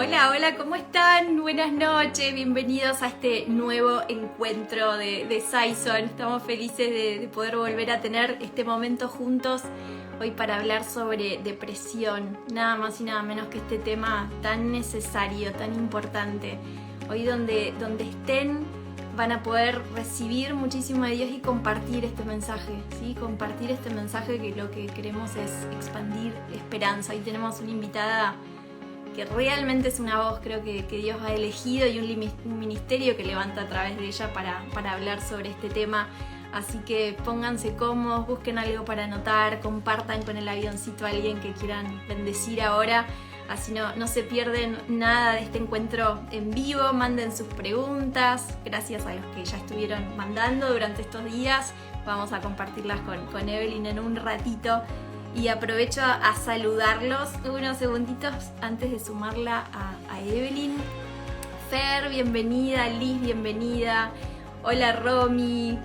Hola, hola, ¿cómo están? Buenas noches, bienvenidos a este nuevo encuentro de Saison. Estamos felices de poder volver a tener este momento juntos hoy para hablar sobre depresión. Nada más y nada menos que este tema tan necesario, tan importante. Hoy donde estén van a poder recibir muchísimo de Dios y compartir este mensaje, ¿sí? Compartir este mensaje, que lo que queremos es expandir esperanza. Y tenemos una invitada que realmente es una voz, creo que Dios ha elegido, y un ministerio que levanta a través de ella para hablar sobre este tema. Así que pónganse cómodos, busquen algo para anotar, compartan con el avioncito a alguien que quieran bendecir ahora, así no se pierden nada de este encuentro en vivo. Manden sus preguntas, gracias a los que ya estuvieron mandando durante estos días. Vamos a compartirlas con Evelyn en un ratito. Y aprovecho a saludarlos unos segunditos antes de sumarla a Evelyn. Fer, bienvenida. Liz, bienvenida. Hola Romy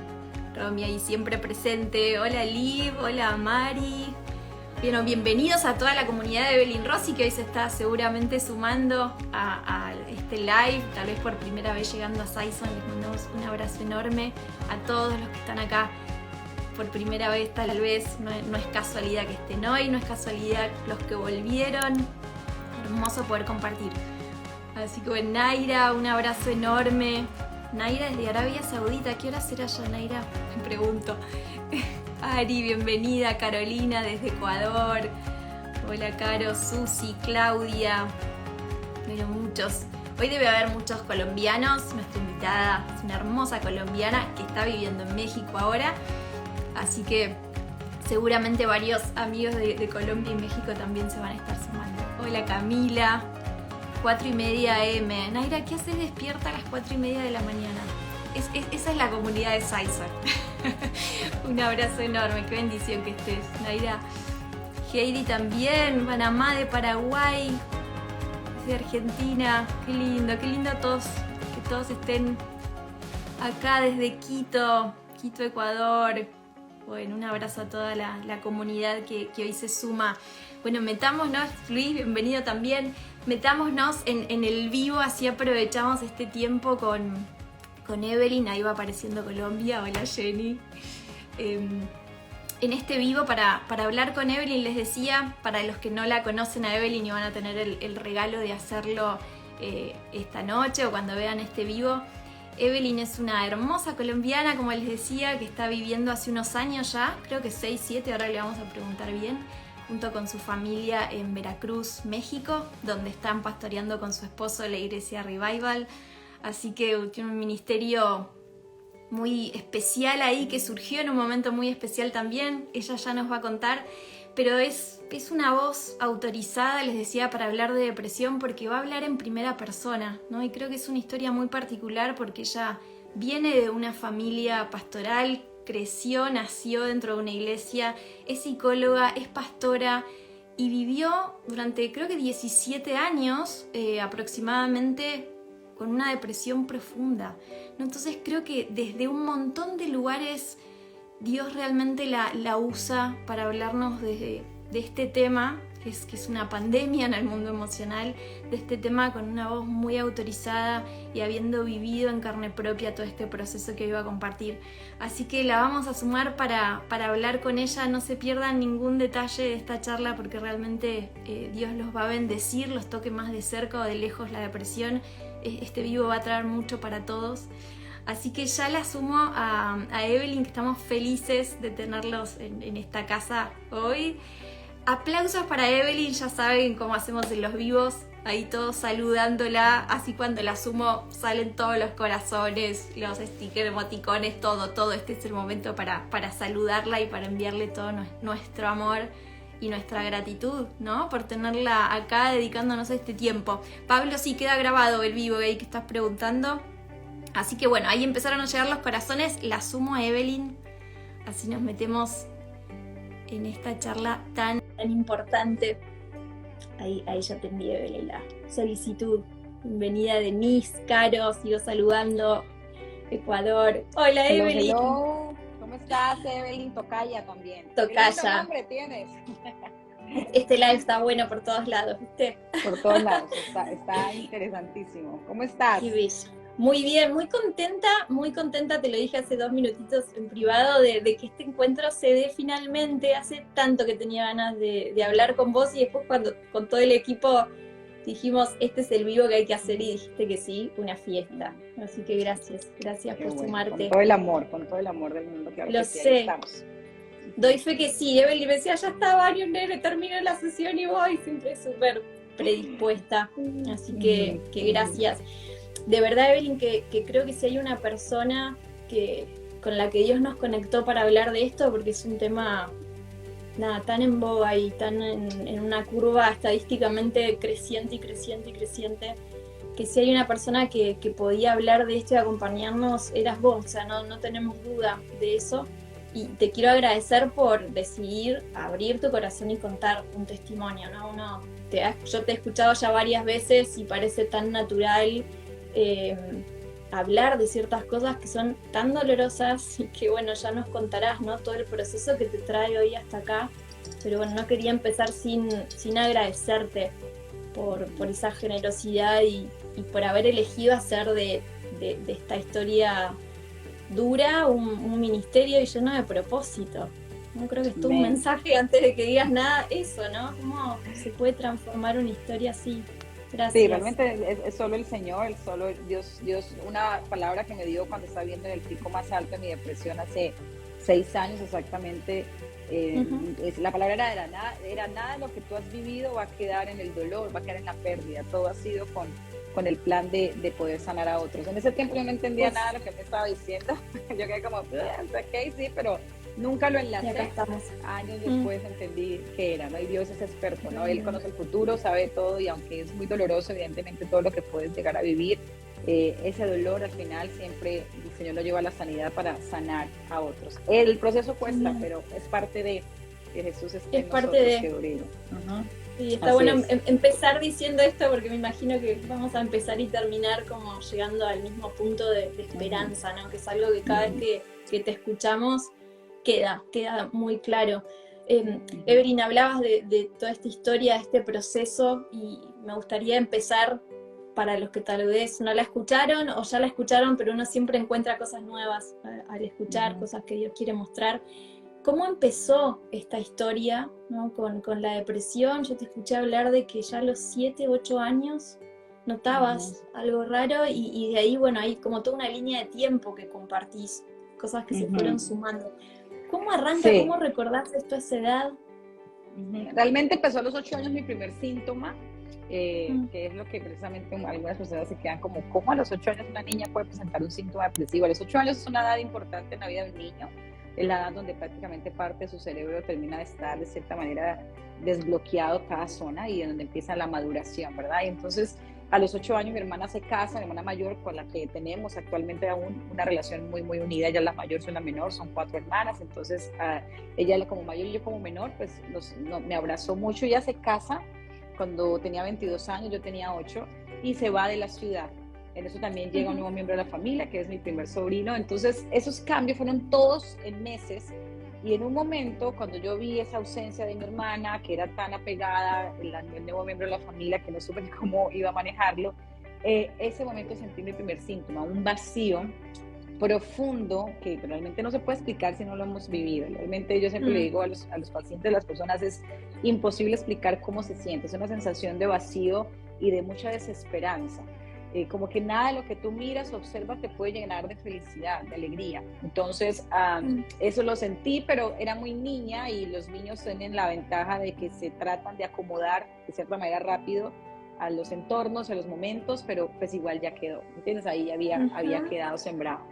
ahí siempre presente. Hola Liv, hola Mari. Bueno, bienvenidos a toda la comunidad de Evelyn Rossi, que hoy se está seguramente sumando a este live, tal vez por primera vez llegando a Saison. Les mandamos un abrazo enorme a todos los que están acá por primera vez, tal vez. No es casualidad que estén hoy, no es casualidad los que volvieron. Hermoso poder compartir. Así que bueno, Naira, un abrazo enorme. Naira desde Arabia Saudita. ¿Qué hora será ya, Naira? Me pregunto. Ari, bienvenida. Carolina desde Ecuador. Hola Caro, Susi, Claudia. Bueno, muchos. Hoy debe haber muchos colombianos. Nuestra invitada es una hermosa colombiana que está viviendo en México ahora. Así que seguramente varios amigos de Colombia y México también se van a estar sumando. Hola Camila, 4:30 AM. Naira, ¿qué haces despierta a las 4:30 de la mañana? Esa es la comunidad de Saison. Un abrazo enorme, qué bendición que estés, Naira. Heidi también, Panamá, de Paraguay, de Argentina. Qué lindo todos, que todos estén acá desde Quito, Ecuador. Bueno, un abrazo a toda la comunidad que hoy se suma. Bueno, metámonos, Luis, bienvenido también. Metámonos en el vivo, así aprovechamos este tiempo con Evelyn. Ahí va apareciendo Colombia. Hola Jenny. En este vivo para hablar con Evelyn, les decía, para los que no la conocen a Evelyn y van a tener el regalo de hacerlo esta noche o cuando vean este vivo. Evelyn es una hermosa colombiana, como les decía, que está viviendo hace unos años ya, creo que 6, 7, ahora le vamos a preguntar bien, junto con su familia en Veracruz, México, donde están pastoreando con su esposo la iglesia Revival. Así que tiene un ministerio muy especial ahí, que surgió en un momento muy especial también. Ella ya nos va a contar, pero es una voz autorizada, les decía, para hablar de depresión, porque va a hablar en primera persona, ¿no? Y creo que es una historia muy particular porque ella viene de una familia pastoral, creció, nació dentro de una iglesia, es psicóloga, es pastora y vivió durante creo que 17 años aproximadamente con una depresión profunda, ¿no? Entonces creo que desde un montón de lugares Dios realmente la usa para hablarnos de este tema, que es una pandemia en el mundo emocional, de este tema con una voz muy autorizada y habiendo vivido en carne propia todo este proceso que iba a compartir. Así que la vamos a sumar para hablar con ella. No se pierdan ningún detalle de esta charla porque realmente Dios los va a bendecir, los toque más de cerca o de lejos la depresión. Este vivo va a traer mucho para todos. Así que ya la sumo a Evelyn, que estamos felices de tenerlos en esta casa hoy. Aplausos para Evelyn, ya saben cómo hacemos en los vivos, ahí todos saludándola, así cuando la sumo salen todos los corazones, los stickers, emoticones, todo. Este es el momento para saludarla y para enviarle todo nuestro amor y nuestra gratitud, ¿no? Por tenerla acá dedicándonos a este tiempo. Pablo, sí queda grabado el vivo ahí que estás preguntando. Así que bueno, ahí empezaron a llegar los corazones, la sumo a Evelyn, así nos metemos en esta charla tan importante. Ahí ya te envié, Evelyn, la solicitud. Bienvenida Denise, Caro, sigo saludando, Ecuador. Hola Hello, Evelyn. hello. ¿Cómo estás, Evelyn? Tocaya también. Tocaya. Qué lindo nombre tienes. Este live está bueno por todos lados, ¿viste? Por todos lados, está interesantísimo. ¿Cómo estás? Qué bello. Muy bien, muy contenta, te lo dije hace 2 minutitos en privado, de que este encuentro se dé finalmente. Hace tanto que tenía ganas de hablar con vos, y después cuando con todo el equipo dijimos, este es el vivo que hay que hacer, y dijiste que sí, una fiesta. Así que gracias por Bueno, sumarte. con todo el amor del mundo, claro Lo que sí, sé. ahí estamos. Doy fe que sí. Evelyn me decía, ya está, Vario, nene, termino la sesión y voy, siempre súper predispuesta. Así que gracias. De verdad, Evelyn, que creo que si hay una persona con la que Dios nos conectó para hablar de esto, porque es un tema tan en boga y tan en una curva estadísticamente creciente, que si hay una persona que podía hablar de esto y acompañarnos, eras vos. O sea, no tenemos duda de eso. Y te quiero agradecer por decidir abrir tu corazón y contar un testimonio, ¿no? Yo te he escuchado ya varias veces y parece tan natural hablar de ciertas cosas que son tan dolorosas, y que bueno, ya nos contarás, ¿no? Todo el proceso que te trae hoy hasta acá. Pero bueno, no quería empezar sin agradecerte por esa generosidad y por haber elegido hacer de esta historia dura un ministerio y lleno de propósito. No creo que es tu mensaje antes de que digas nada, eso, ¿no? ¿Cómo se puede transformar una historia así? Gracias. Sí, realmente es solo el Señor, solo Dios, una palabra que me dio cuando estaba viendo en el pico más alto de mi depresión hace 6 años exactamente. La palabra era nada de lo que tú has vivido va a quedar en el dolor, va a quedar en la pérdida. Todo ha sido con el plan de poder sanar a otros. En ese tiempo yo no entendía nada de lo que me estaba diciendo. Yo quedé como, ok, sí, pero nunca lo enlacé. Años después entendí qué era, ¿no? Y Dios es experto, ¿no? Él conoce el futuro, sabe todo, y aunque es muy doloroso, evidentemente, todo lo que puedes llegar a vivir, ese dolor al final siempre el Señor lo lleva a la sanidad para sanar a otros. El proceso cuesta, pero es parte de que Jesús esté en nosotros, que dure. Sí, está bueno empezar diciendo esto, porque me imagino que vamos a empezar y terminar como llegando al mismo punto de esperanza, ¿no? Que es algo que cada vez que te escuchamos queda muy claro. Evelyn, hablabas de toda esta historia, de este proceso, y me gustaría empezar para los que tal vez no la escucharon o ya la escucharon, pero uno siempre encuentra cosas nuevas al escuchar, cosas que Dios quiere mostrar. ¿Cómo empezó esta historia, ¿no? con la depresión? Yo te escuché hablar de que ya a los 7, 8 años notabas algo raro, y de ahí, bueno, hay como toda una línea de tiempo que compartís, cosas que se fueron sumando. ¿Cómo arranca? Sí. ¿Cómo recordás esto a esa edad? Realmente empezó a los 8 años mi primer síntoma, que es lo que precisamente algunas personas se quedan como, ¿cómo a los 8 años una niña puede presentar un síntoma depresivo? A los 8 años es una edad importante en la vida de un niño, es la edad donde prácticamente parte de su cerebro termina de estar de cierta manera desbloqueado cada zona, y donde empieza la maduración, ¿verdad? Y entonces a los 8 años mi hermana se casa, mi hermana mayor, con la que tenemos actualmente aún una relación muy, muy unida. Ella es la mayor, soy la menor, son 4 hermanas, entonces ella como mayor y yo como menor, pues me abrazó mucho. Ella se casa cuando tenía 22 años, yo tenía 8, y se va de la ciudad. En eso también llega un nuevo miembro de la familia, que es mi primer sobrino. Entonces esos cambios fueron todos en meses, y en un momento cuando yo vi esa ausencia de mi hermana, que era tan apegada, el nuevo miembro de la familia, que no supe cómo iba a manejarlo, ese momento sentí mi primer síntoma, un vacío profundo que realmente no se puede explicar si no lo hemos vivido. Realmente yo siempre le digo a los pacientes, a las personas, es imposible explicar cómo se siente. Es una sensación de vacío y de mucha desesperanza. Como que nada de lo que tú miras o observas te puede llenar de felicidad, de alegría. Entonces, eso lo sentí, pero era muy niña, y los niños tienen la ventaja de que se tratan de acomodar de cierta manera rápido a los entornos, a los momentos, pero pues igual ya quedó, ¿entiendes? Ahí había quedado sembrado.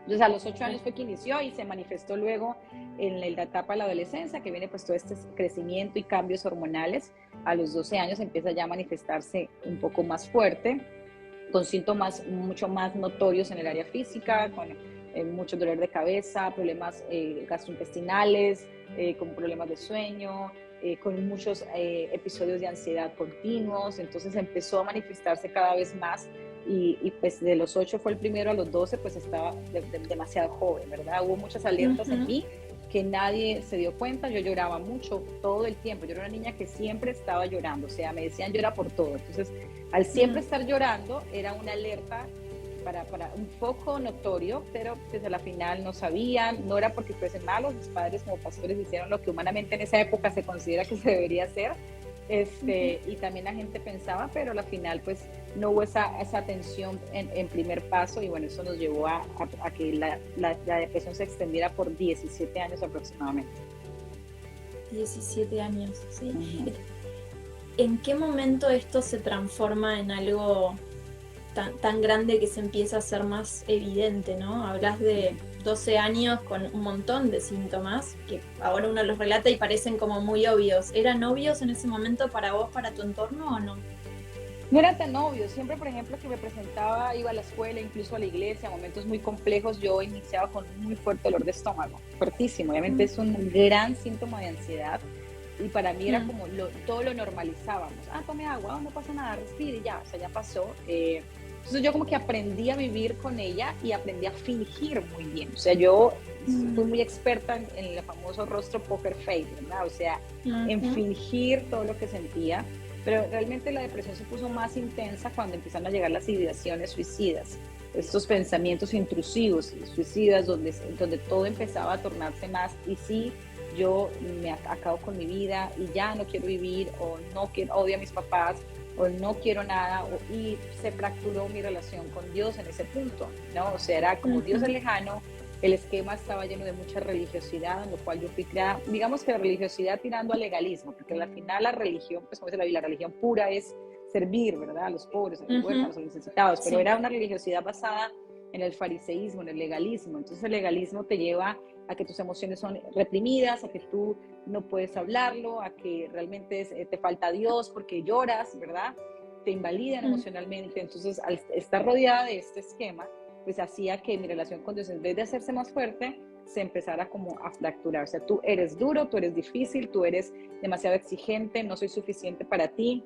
Entonces a los 8 años fue que inició, y se manifestó luego en la etapa de la adolescencia, que viene pues todo este crecimiento y cambios hormonales. A los 12 años empieza ya a manifestarse un poco más fuerte, con síntomas mucho más notorios en el área física, con mucho dolor de cabeza, problemas gastrointestinales, con problemas de sueño, con muchos episodios de ansiedad continuos. Entonces empezó a manifestarse cada vez más, y pues de los 8 fue el primero, a los 12 pues estaba demasiado joven, ¿verdad? Hubo muchas alertas en mí que nadie se dio cuenta. Yo lloraba mucho todo el tiempo. Yo era una niña que siempre estaba llorando, o sea, me decían llora por todo. Entonces, al siempre estar llorando, era una alerta para un foco notorio, pero desde la final no sabían, no era porque fuesen malos, mis padres como pastores hicieron lo que humanamente en esa época se considera que se debería hacer, y también la gente pensaba, pero a la final pues no hubo esa atención en primer paso, y bueno, eso nos llevó a que la depresión se extendiera por 17 años aproximadamente. 17 años, sí. ¿En qué momento esto se transforma en algo tan grande que se empieza a ser más evidente, ¿no? Hablas de 12 años con un montón de síntomas que ahora uno los relata y parecen como muy obvios. ¿Eran obvios en ese momento para vos, para tu entorno o no? No era tan obvio. Siempre, por ejemplo, que me presentaba, iba a la escuela, incluso a la iglesia, momentos muy complejos, yo iniciaba con un muy fuerte dolor de estómago, fuertísimo. Obviamente es un gran síntoma de ansiedad. Y para mí era como todo lo normalizábamos. Tome agua, no pasa nada, respire y ya, o sea, ya pasó. Entonces yo como que aprendí a vivir con ella y aprendí a fingir muy bien. O sea, yo fui muy experta en el famoso rostro poker face, ¿verdad? O sea, en fingir todo lo que sentía. Pero realmente la depresión se puso más intensa cuando empezaron a llegar las ideaciones suicidas. Estos pensamientos intrusivos, suicidas, donde todo empezaba a tornarse más. Y sí, yo me acabo con mi vida y ya no quiero vivir, o no quiero, odio a mis papás, o no quiero nada, y se fracturó mi relación con Dios en ese punto, ¿no? O sea, era como Dios es lejano, el esquema estaba lleno de mucha religiosidad, en lo cual yo fui creada, digamos que la religiosidad tirando al legalismo, porque al final la religión, pues como dice la Biblia, la religión pura es servir, ¿verdad? A los pobres, a los huérfanos, a los necesitados, pero era una religiosidad basada en el fariseísmo, en el legalismo. Entonces el legalismo te lleva a que tus emociones son reprimidas, a que tú no puedes hablarlo, a que realmente te falta Dios porque lloras, ¿verdad? Te invalidan emocionalmente. Entonces, al estar rodeada de este esquema, pues hacía que mi relación con Dios, en vez de hacerse más fuerte, se empezara como a fracturar. O sea, tú eres duro, tú eres difícil, tú eres demasiado exigente, no soy suficiente para ti.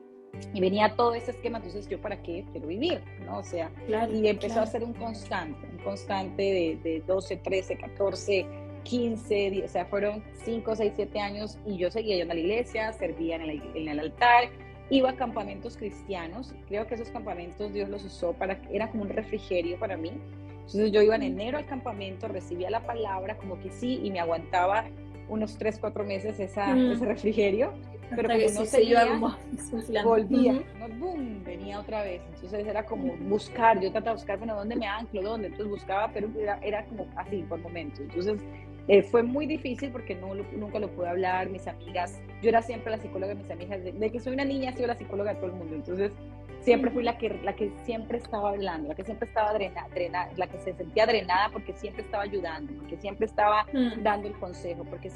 Y venía todo ese esquema, entonces yo para qué quiero vivir, ¿no? O sea, y empezó a ser un constante de 12, 13, 14, 15, 10, o sea, fueron 5, 6, 7 años, y yo seguía yendo a la iglesia, servía en el altar, iba a campamentos cristianos. Creo que esos campamentos Dios los usó era como un refrigerio para mí. Entonces yo iba en enero al campamento, recibía la palabra como que sí, y me aguantaba unos 3, 4 meses ese refrigerio. Pero como no se iba, volvía, ¿no? ¡Bum! Venía otra vez. Entonces era como buscar, yo trataba de buscar, bueno, ¿dónde me anclo? ¿Dónde? Entonces buscaba, pero era como así, por momentos. Entonces fue muy difícil porque nunca lo pude hablar. Mis amigas, yo era siempre la psicóloga de mis amigas, de que soy una niña, soy la psicóloga de todo el mundo. Entonces siempre fui la que siempre estaba hablando, la que siempre estaba drenada, la que se sentía drenada porque siempre estaba ayudando, porque siempre estaba dando el consejo, porque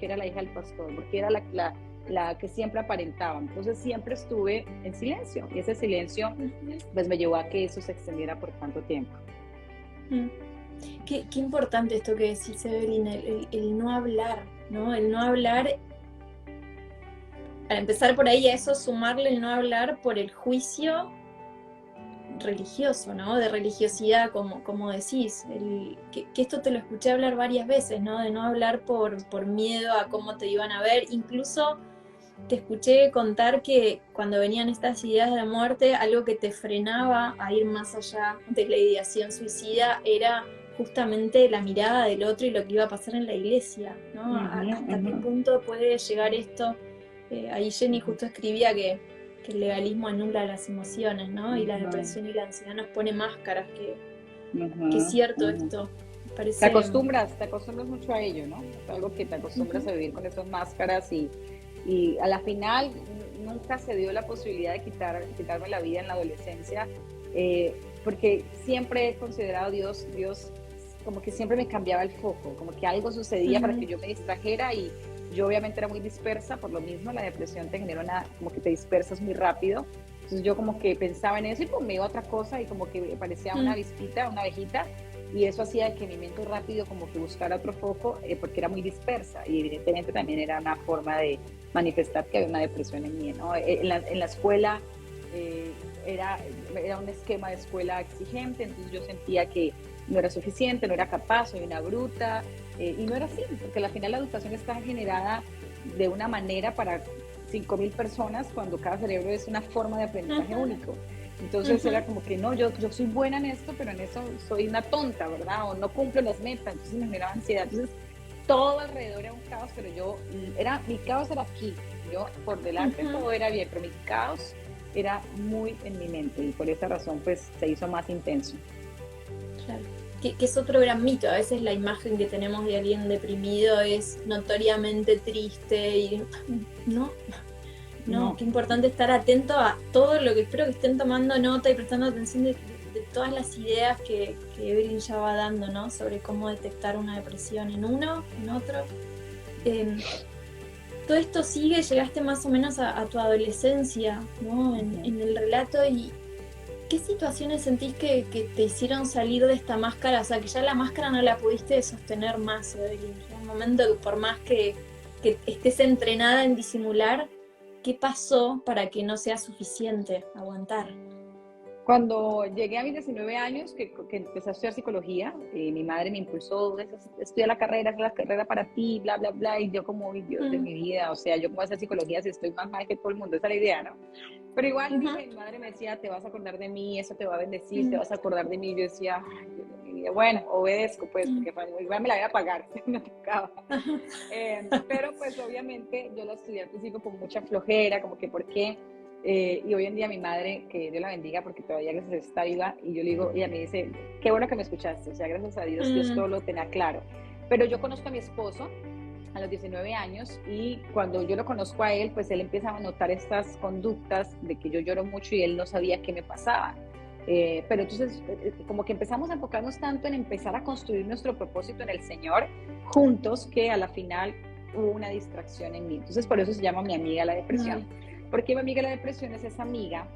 era la hija del pastor, porque era la que siempre aparentaba. Entonces siempre estuve en silencio, y ese silencio pues me llevó a que eso se extendiera por tanto tiempo. Qué importante esto que decís, Evelyn, el no hablar, ¿no? El no hablar, para empezar por ahí, a eso sumarle el no hablar por el juicio religioso, ¿no? De religiosidad, como decís, que esto te lo escuché hablar varias veces, ¿no? De no hablar por miedo a cómo te iban a ver. Incluso te escuché contar que cuando venían estas ideas de muerte, algo que te frenaba a ir más allá de la ideación suicida era justamente la mirada del otro y lo que iba a pasar en la iglesia, ¿no? ¿Hasta qué punto puede llegar esto? Ahí Jenny justo escribía que el legalismo anula las emociones, ¿no? Y la depresión y la ansiedad nos pone máscaras, que es cierto esto. Parece... Te acostumbras mucho a ello, ¿no? Es algo que te acostumbras a vivir con esas máscaras, y a la final nunca se dio la posibilidad de quitarme la vida en la adolescencia, porque siempre he considerado a Dios como que siempre me cambiaba el foco, como que algo sucedía para que yo me distrajera, y yo obviamente era muy dispersa. Por lo mismo la depresión te genera como que te dispersas muy rápido. Entonces yo como que pensaba en eso y pues me iba a otra cosa, y como que me parecía una avispita, una abejita, y eso hacía que mi mente rápido como que buscara otro foco, porque era muy dispersa, y evidentemente también era una forma de manifestar que había una depresión en mí, ¿no? En la escuela era un esquema de escuela exigente, entonces yo sentía que no era suficiente, no era capaz, soy una bruta, Y no era así, porque al final la educación está generada de una manera para 5.000 personas cuando cada cerebro es una forma de aprendizaje único. Entonces era como que no, yo soy buena en esto, pero en eso soy una tonta, ¿verdad? O no cumplo las metas, entonces me generaba ansiedad. Entonces todo alrededor era un caos, pero mi caos era aquí. Yo por delante todo era bien, pero mi caos era muy en mi mente y por esa razón pues se hizo más intenso. Claro. Que es otro gran mito. A veces la imagen que tenemos de alguien deprimido es notoriamente triste y no, qué importante estar atento a todo lo que espero que estén tomando nota y prestando atención de todas las ideas que Evelyn ya va dando, ¿no? Sobre cómo detectar una depresión en uno, en otro. Todo esto sigue, llegaste más o menos a tu adolescencia, ¿no? En el relato. ¿Y qué situaciones sentís que te hicieron salir de esta máscara? O sea, que ya la máscara no la pudiste sostener más, Evelyn. En un momento que por más que estés entrenada en disimular, ¿qué pasó para que no sea suficiente aguantar? Cuando llegué a mis 19 años, que empecé a estudiar psicología, mi madre me impulsó, estudia la carrera, es la carrera para ti, bla, bla, bla, y yo como, Dios de mi vida, o sea, yo cómo voy a hacer psicología si estoy más mal que todo el mundo, esa es la idea, ¿no? Pero igual dije, mi madre me decía, te vas a acordar de mí, eso te va a bendecir, te vas a acordar de mí, yo decía, ay, Dios de mi vida, bueno, obedezco pues, porque igual me la iba a pagar, me tocaba. Pero pues obviamente yo la estudié al principio con mucha flojera, como que, ¿por qué? Y hoy en día mi madre, que Dios la bendiga porque todavía gracias a Dios está viva, y yo le digo, ella me dice, qué bueno que me escuchaste, o sea, gracias a Dios, Dios todo lo tenía claro. Pero yo conozco a mi esposo a los 19 años y cuando yo lo conozco a él, pues él empieza a notar estas conductas de que yo lloro mucho y él no sabía qué me pasaba. Pero entonces como que empezamos a enfocarnos tanto en empezar a construir nuestro propósito en el Señor juntos que a la final hubo una distracción en mí. Entonces por eso se llama mi amiga la depresión. Porque mi amiga la depresión es esa amiga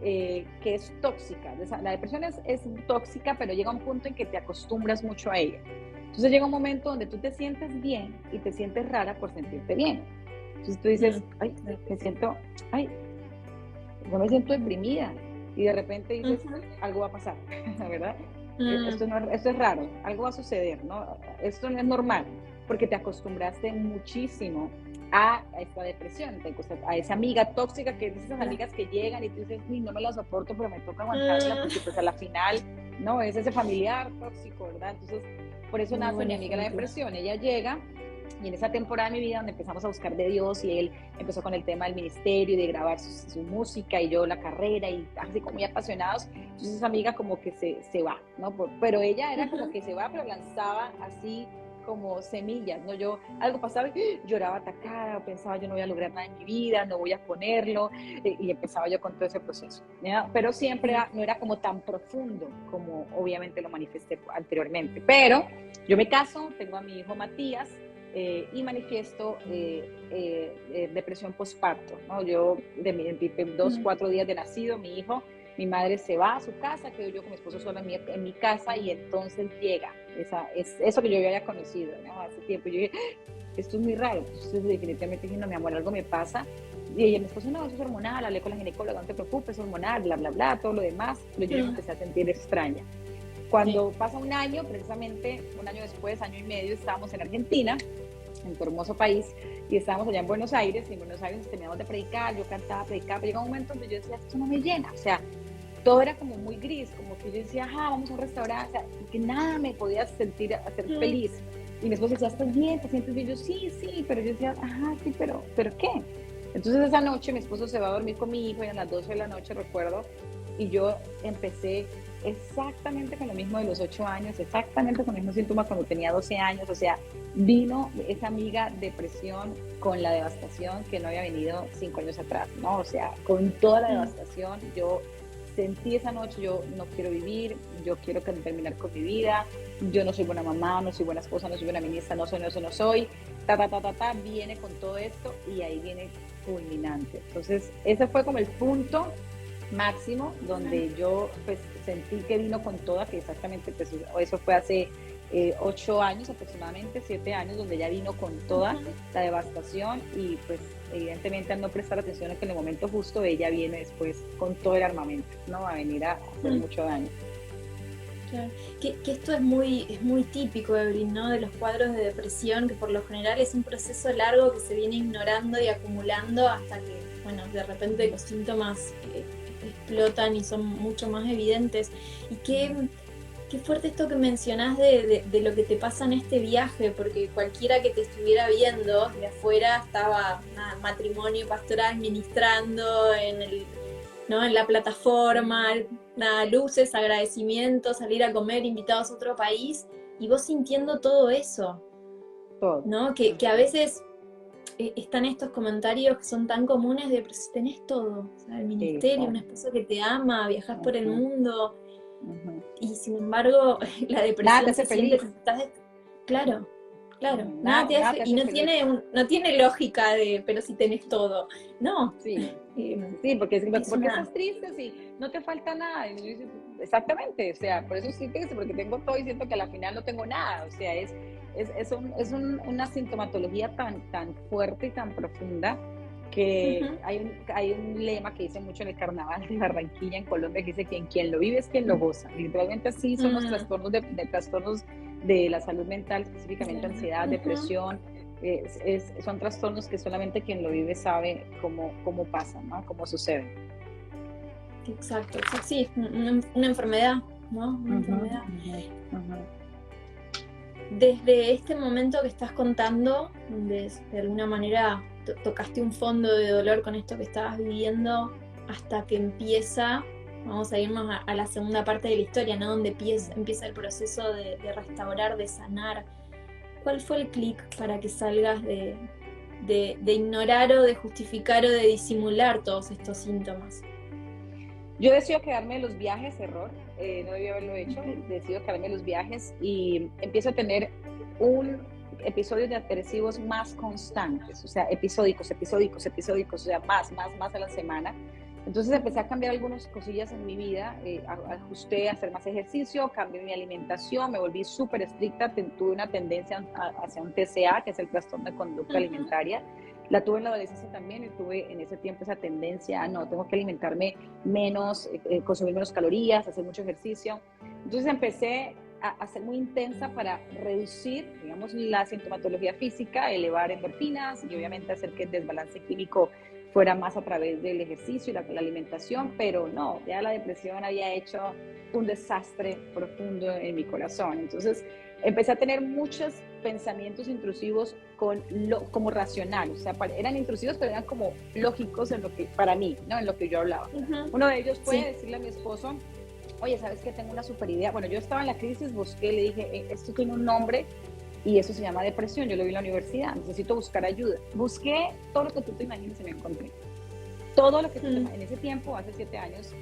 que es tóxica. La depresión es tóxica, pero llega un punto en que te acostumbras mucho a ella. Entonces llega un momento donde tú te sientes bien y te sientes rara por sentirte bien. Entonces tú dices, ay, no me siento deprimida. Y de repente dices, algo va a pasar, ¿verdad? Esto es raro, algo va a suceder, ¿no? Esto no es normal, porque te acostumbraste muchísimo a esta depresión, a esa amiga tóxica, que es esas amigas que llegan y tú dices, no me la soporto, pero me toca aguantarla, porque pues a la final, no, es ese familiar tóxico, ¿verdad? Entonces, por eso nace mi amiga la depresión. Ella llega y en esa temporada de mi vida donde empezamos a buscar de Dios y él empezó con el tema del ministerio, de grabar su música y yo la carrera y así como muy apasionados, entonces esa amiga como que se va, ¿no? Pero ella era como que se va, pero lanzaba así como semillas, ¿no? Yo, algo pasaba y lloraba atacada, pensaba yo no voy a lograr nada en mi vida, no voy a ponerlo, y empezaba yo con todo ese proceso, ¿ya? Pero siempre no era como tan profundo como obviamente lo manifesté anteriormente. Pero yo me caso, tengo a mi hijo Matías, y manifiesto depresión postparto, ¿no? Yo, de 4 días de nacido, mi madre se va a su casa, quedo yo con mi esposo solo en mi casa y entonces llega eso que yo había conocido, ¿no? Hace tiempo. Yo dije, esto es muy raro. Entonces definitivamente dije, no, mi amor, algo me pasa. Y ella, mi esposo, no, eso es hormonal, hablé con la ginecóloga, no te preocupes, es hormonal, bla, bla, bla, todo lo demás. Pero yo me empecé a sentir extraña. Cuando pasa un año, precisamente un año después, año y medio, estábamos en Argentina, en tu hermoso país, y estábamos allá en Buenos Aires, y en Buenos Aires terminamos de predicar, yo cantaba, predicaba, pero llegó un momento donde yo decía, esto no me llena, o sea, todo era como muy gris, como que yo decía, vamos a un restaurante, o sea, que nada me podía hacer feliz. Y mi esposo decía, ¿estás bien? ¿Te sientes bien? Yo, sí, pero yo decía, sí, pero ¿qué? Entonces esa noche mi esposo se va a dormir con mi hijo, y a las 12 de la noche, recuerdo, y yo empecé exactamente con lo mismo de los 8 años, exactamente con el mismo síntoma cuando tenía 12 años, o sea, vino esa amiga depresión con la devastación que no había venido 5 años atrás, ¿no? O sea, con toda la devastación, yo sentí esa noche, yo no quiero vivir, yo quiero terminar con mi vida, yo no soy buena mamá, no soy buena esposa, no soy buena ministra, no soy, viene con todo esto y ahí viene fulminante. Entonces, ese fue como el punto máximo donde yo pues sentí que vino con toda, que exactamente pues, eso fue hace 8 años aproximadamente, 7 años, donde ya vino con toda la devastación y pues evidentemente al no prestar atención en que en el momento justo ella viene después con todo el armamento, ¿no? A venir a hacer mucho daño. Claro. Que esto es muy típico, Evelyn, ¿no? De los cuadros de depresión, que por lo general es un proceso largo que se viene ignorando y acumulando hasta que, bueno, de repente los síntomas explotan y son mucho más evidentes. Y qué fuerte esto que mencionás de lo que te pasa en este viaje, porque cualquiera que te estuviera viendo de afuera estaba, nada, matrimonio pastoral ministrando ¿no? En la plataforma, nada, luces, agradecimientos, salir a comer, invitados a otro país, y vos sintiendo todo eso, Todo. ¿no? Que a veces están estos comentarios que son tan comunes de, pero si tenés todo, o sea, el ministerio, un esposo que te ama, viajás por el mundo, y sin embargo la depresión se siente que estás... Claro. Nada te hace, y no tiene lógica de, pero si tenés todo. No. Sí, porque estás triste si no te falta nada. Y yo digo, exactamente, o sea, por eso estoy triste, porque tengo todo y siento que al final no tengo nada. O sea, es una sintomatología tan fuerte y tan profunda que hay un lema que dice mucho en el carnaval de Barranquilla, en Colombia, que dice que quien lo vive es quien lo goza. Literalmente así son los trastornos trastornos de la salud mental, específicamente ansiedad, depresión. Son trastornos que solamente quien lo vive sabe cómo pasan, ¿no? Cómo suceden. Exacto, sí, una enfermedad, ¿no? Una enfermedad. Desde este momento que estás contando, de alguna manera tocaste un fondo de dolor con esto que estabas viviendo, hasta que empieza, vamos a irnos a la segunda parte de la historia, ¿no? Donde empieza el proceso de restaurar, de sanar. ¿Cuál fue el clic para que salgas de ignorar o de justificar o de disimular todos estos síntomas? Yo decido quedarme en los viajes, error, no debía haberlo hecho, decido quedarme en los viajes y empiezo a tener episodios de depresivos más constantes, o sea, episódicos, o sea, más a la semana. Entonces empecé a cambiar algunas cosillas en mi vida, ajusté a hacer más ejercicio, cambié mi alimentación, me volví súper estricta, tuve una tendencia hacia un TCA, que es el trastorno de conducta alimentaria. La tuve en la adolescencia también y tuve en ese tiempo esa tendencia, no, tengo que alimentarme menos, consumir menos calorías, hacer mucho ejercicio. Entonces empecé a ser muy intensa para reducir, digamos, la sintomatología física, elevar endorfinas y obviamente hacer que el desbalance químico fuera más a través del ejercicio y la alimentación, pero no, ya la depresión había hecho un desastre profundo en mi corazón. Entonces empecé a tener muchos pensamientos intrusivos como racionales, o sea, eran intrusivos, pero eran como lógicos en lo que, para mí, ¿no? En lo que yo hablaba. Uno de ellos fue decirle a mi esposo, oye, ¿sabes qué? Tengo una super idea. Bueno, yo estaba en la crisis, busqué, le dije, esto tiene un nombre y eso se llama depresión. Yo lo vi en la universidad, necesito buscar ayuda. Busqué todo lo que tú te imagines y me encontré. Todo lo que tú te imagines. En ese tiempo, hace 7 años,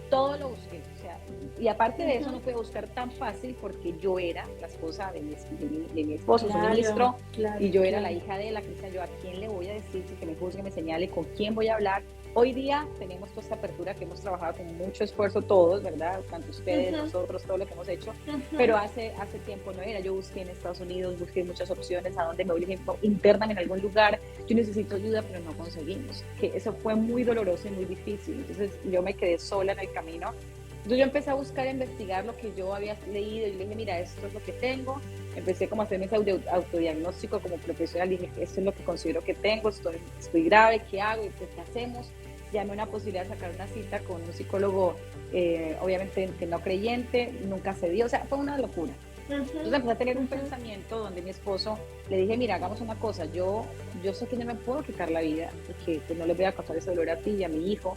todo lo busqué. O sea, y aparte de eso, no pude buscar tan fácil porque yo era la esposa de mi esposo, soy ministro, y yo era la hija de la Cristian. Yo, ¿a quién le voy a decir si que me juzgue, me señale, con quién voy a hablar? Hoy día tenemos toda esta apertura que hemos trabajado con mucho esfuerzo todos, ¿verdad? Tanto ustedes, nosotros, todo lo que hemos hecho, pero hace tiempo no era. Yo busqué en Estados Unidos, busqué muchas opciones, a donde me obliguen, internan en algún lugar, yo necesito ayuda, pero no conseguimos. Que eso fue muy doloroso y muy difícil. Entonces yo me quedé sola en el camino. Entonces yo empecé a buscar, a investigar lo que yo había leído y le dije, mira, esto es lo que tengo. Empecé como a hacer ese autodiagnóstico como profesional, dije, esto es lo que considero que tengo, estoy grave, ¿qué hago? ¿Y qué hacemos? Llamé una posibilidad de sacar una cita con un psicólogo, obviamente que no creyente, nunca se dio, o sea, fue una locura. Entonces empecé a tener un pensamiento donde mi esposo, le dije, mira, hagamos una cosa, yo sé que no me puedo quitar la vida, porque pues, no les voy a causar ese dolor a ti y a mi hijo,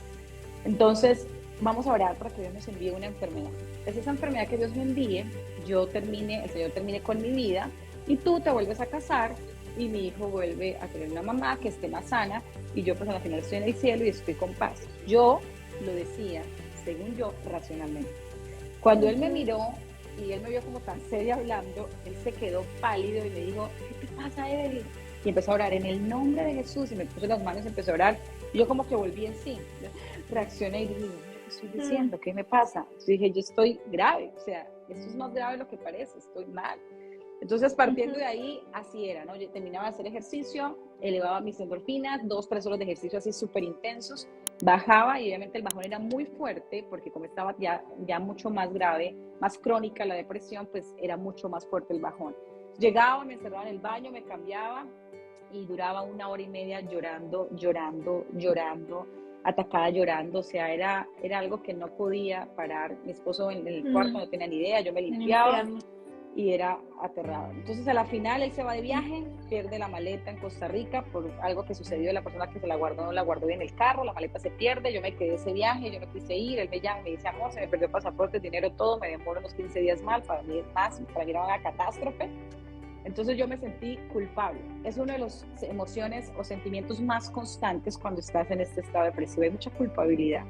entonces vamos a orar para que Dios nos envíe una enfermedad. Es esa enfermedad que Dios me envíe, el Señor termine con mi vida y tú te vuelves a casar y mi hijo vuelve a tener una mamá que esté más sana y yo pues al final estoy en el cielo y estoy con paz. Yo lo decía, según yo, racionalmente. Cuando él me miró y él me vio como tan seria hablando, él se quedó pálido y me dijo, ¿qué te pasa, Evelyn? Y empezó a orar en el nombre de Jesús y me puso las manos y empezó a orar. Y yo como que volví en sí, reaccioné y dije, ¿qué estoy diciendo? ¿Qué me pasa? Entonces dije, yo estoy grave, o sea, esto es más grave de lo que parece, estoy mal. Entonces, partiendo de ahí, así era, ¿no? Yo terminaba de hacer ejercicio, elevaba mis endorfinas, 2, 3 horas de ejercicio así súper intensos, bajaba y obviamente el bajón era muy fuerte porque como estaba ya mucho más grave, más crónica la depresión, pues era mucho más fuerte el bajón. Llegaba, me encerraba en el baño, me cambiaba y duraba 1 hora y media llorando, atacada llorando, o sea, era algo que no podía parar. Mi esposo en el cuarto no tenía ni idea, yo me limpiaba y era aterrado. Entonces a la final él se va de viaje, pierde la maleta en Costa Rica por algo que sucedió, la persona que se la guardó no la guardó bien en el carro, la maleta se pierde, yo me quedé ese viaje, yo no quise ir, él me llama y me dice, amor, se me perdió el pasaporte, dinero, todo, me demoro unos 15 días más, para mí era una catástrofe. Entonces yo me sentí culpable. Es una de las emociones o sentimientos más constantes cuando estás en este estado depresivo. Hay mucha culpabilidad.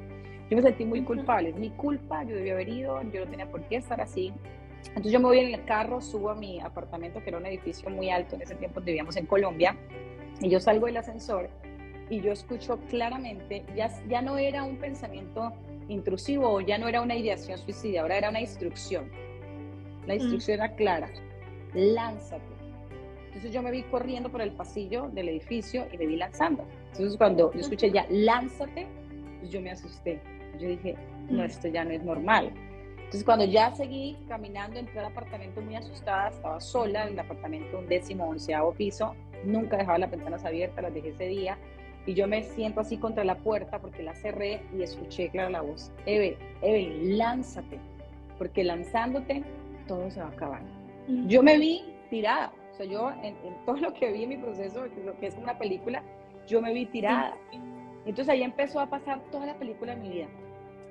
Yo me sentí muy culpable. Es mi culpa, yo debía haber ido, yo no tenía por qué estar así. Entonces yo me voy en el carro, subo a mi apartamento, que era un edificio muy alto en ese tiempo, vivíamos en Colombia, y yo salgo del ascensor y yo escucho claramente, ya no era un pensamiento intrusivo, ya no era una ideación suicida, ahora era una instrucción. La instrucción era clara. Lánzate. Entonces yo me vi corriendo por el pasillo del edificio y me vi lanzando. Entonces cuando yo escuché ya, lánzate, pues yo me asusté. Yo dije, no, esto ya no es normal. Entonces cuando ya seguí caminando, entré al apartamento muy asustada, estaba sola en el apartamento, 11º piso, nunca dejaba las ventanas abiertas, las dejé ese día, y yo me siento así contra la puerta porque la cerré y escuché clara la voz, Evelyn, lánzate, porque lanzándote todo se va a acabar. Yo me vi tirada, o sea, yo en todo lo que vi en mi proceso, lo que es una película, yo me vi tirada. Entonces ahí empezó a pasar toda la película de mi vida.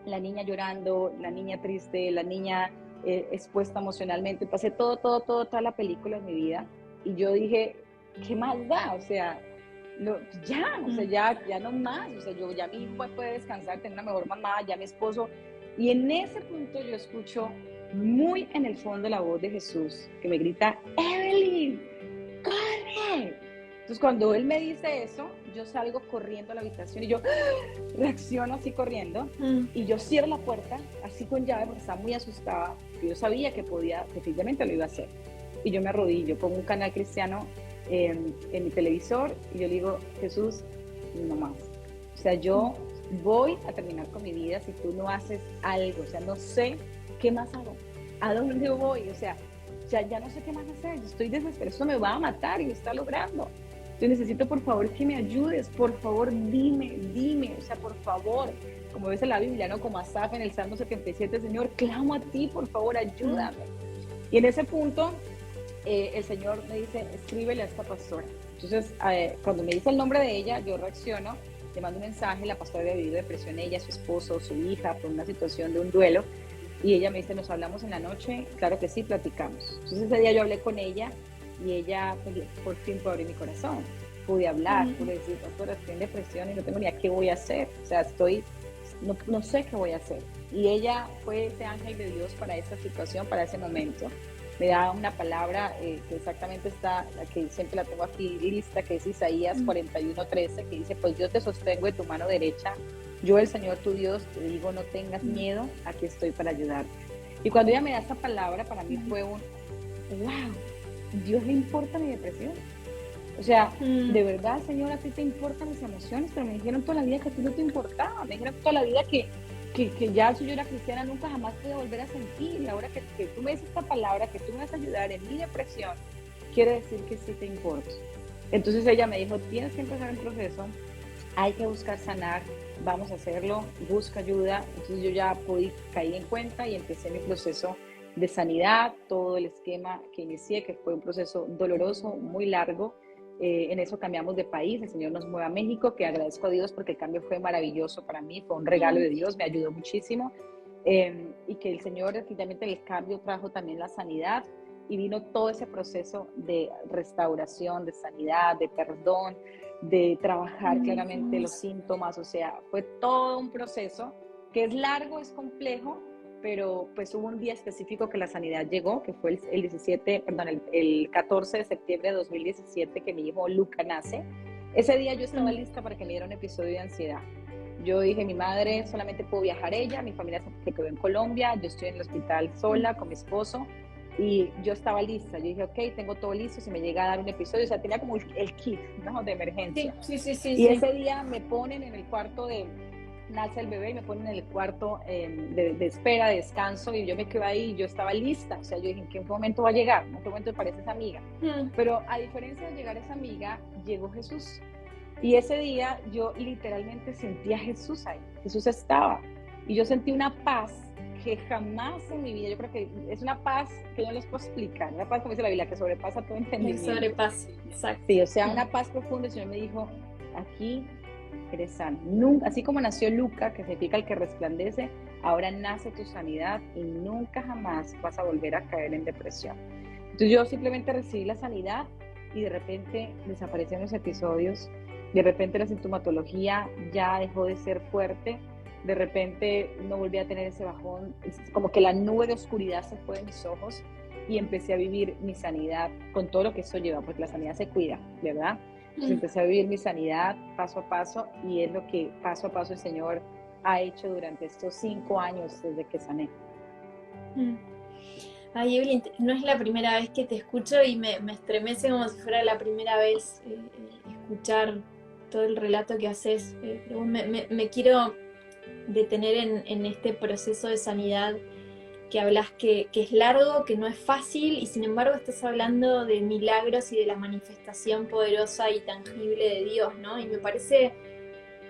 La niña llorando, la niña triste, la niña expuesta emocionalmente. Pasé toda la película de mi vida. Y yo dije, ¿qué más da? O sea, ya no más. O sea, ya mi hijo puede descansar, tener una mejor mamá, ya mi esposo. Y en ese punto yo escucho muy en el fondo la voz de Jesús que me grita, Evelyn, corre. Entonces cuando él me dice eso, yo salgo corriendo a la habitación y yo reacciono así corriendo y yo cierro la puerta así con llave porque estaba muy asustada, porque yo sabía que efectivamente lo iba a hacer. Y yo me arrodillo, pongo un canal cristiano en mi televisor y yo le digo, Jesús, no más. O sea, yo voy a terminar con mi vida si tú no haces algo. O sea, no sé qué más hago, a dónde voy, o sea, ya no sé qué más hacer, yo estoy desesperada, esto me va a matar y me está logrando. Yo necesito por favor que me ayudes, por favor dime, o sea, por favor, como ves en la Biblia, ¿no? Como Asaf en el Salmo 77, Señor, clamo a ti, por favor, ayúdame. Y en ese punto, el Señor me dice, escríbele a esta pastora. Entonces, cuando me dice el nombre de ella, yo reacciono, le mando un mensaje, la pastora había vivido depresión, ella, su esposo, su hija, por una situación de un duelo, y ella me dice, ¿nos hablamos en la noche? Claro que sí, platicamos. Entonces ese día yo hablé con ella, y ella, por fin pude abrir mi corazón, pude hablar, pude decir, pastora, estoy en depresión y no tengo ni idea qué voy a hacer, o sea, no sé qué voy a hacer. Y ella fue ese ángel de Dios para esa situación, para ese momento. Me da una palabra que exactamente está, la que siempre la tengo aquí lista, que es Isaías 41:13, que dice, pues yo te sostengo de tu mano derecha, yo el Señor tu Dios te digo, no tengas miedo, aquí estoy para ayudarte. Y cuando ella me da esa palabra, para mí fue un, wow, Dios le importa mi depresión. O sea, de verdad, Señor, a ti te importan mis emociones, pero me dijeron toda la vida que a ti no te importaba, me dijeron toda la vida que ya si yo era cristiana nunca jamás pude volver a sentir, y ahora que tú me dices esta palabra, que tú me vas a ayudar en mi depresión, quiere decir que sí te importa. Entonces ella me dijo, tienes que empezar el proceso, hay que buscar sanar, vamos a hacerlo, busca ayuda. Entonces yo ya caí en cuenta y empecé mi proceso de sanidad, todo el esquema que inicié, que fue un proceso doloroso, muy largo. En eso cambiamos de país, el Señor nos mueve a México, que agradezco a Dios porque el cambio fue maravilloso para mí, fue un regalo de Dios, me ayudó muchísimo, y que el Señor, efectivamente, el cambio trajo también la sanidad, y vino todo ese proceso de restauración, de sanidad, de perdón, de trabajar claramente los síntomas. O sea, fue todo un proceso que es largo, es complejo, pero pues hubo un día específico que la sanidad llegó, que fue el 14 de septiembre de 2017, que mi hijo Luca nace. Ese día yo estaba lista para que me diera un episodio de ansiedad. Yo dije, mi madre solamente pudo viajar ella, mi familia se quedó en Colombia, yo estoy en el hospital sola con mi esposo, y yo estaba lista. Yo dije, ok, tengo todo listo, si me llega a dar un episodio, o sea, tenía como el kit, ¿no?, de emergencia. Sí. Y ese día me ponen en el cuarto nace el bebé y me ponen en el cuarto de espera, de descanso, y yo me quedé ahí y yo estaba lista. O sea, yo dije, ¿en qué momento va a llegar? ¿En qué momento aparece esa amiga? Pero a diferencia de llegar esa amiga, llegó Jesús. Y ese día yo literalmente sentí a Jesús ahí. Jesús estaba. Y yo sentí una paz que jamás en mi vida, yo creo que es una paz que no les puedo explicar. Una paz, como dice la Biblia, que sobrepasa todo entendimiento. Que sobrepasa, exacto. Sí, o sea, una paz profunda. El Señor me dijo, aquí eres sano. Nunca, así como nació Luca, que significa el que resplandece, ahora nace tu sanidad y nunca jamás vas a volver a caer en depresión. Entonces yo simplemente recibí la sanidad y de repente desaparecieron los episodios, de repente la sintomatología ya dejó de ser fuerte, de repente no volví a tener ese bajón, como que la nube de oscuridad se fue de mis ojos y empecé a vivir mi sanidad con todo lo que eso lleva, porque la sanidad se cuida, ¿verdad? Entonces empecé a vivir mi sanidad paso a paso y es lo que paso a paso el Señor ha hecho durante estos 5 años desde que sané. Ay, Evelyn, no es la primera vez que te escucho y me estremece como si fuera la primera vez escuchar todo el relato que haces. Pero me quiero detener en este proceso de sanidad que hablas que es largo, que no es fácil, y sin embargo estás hablando de milagros y de la manifestación poderosa y tangible de Dios, ¿no? Y me parece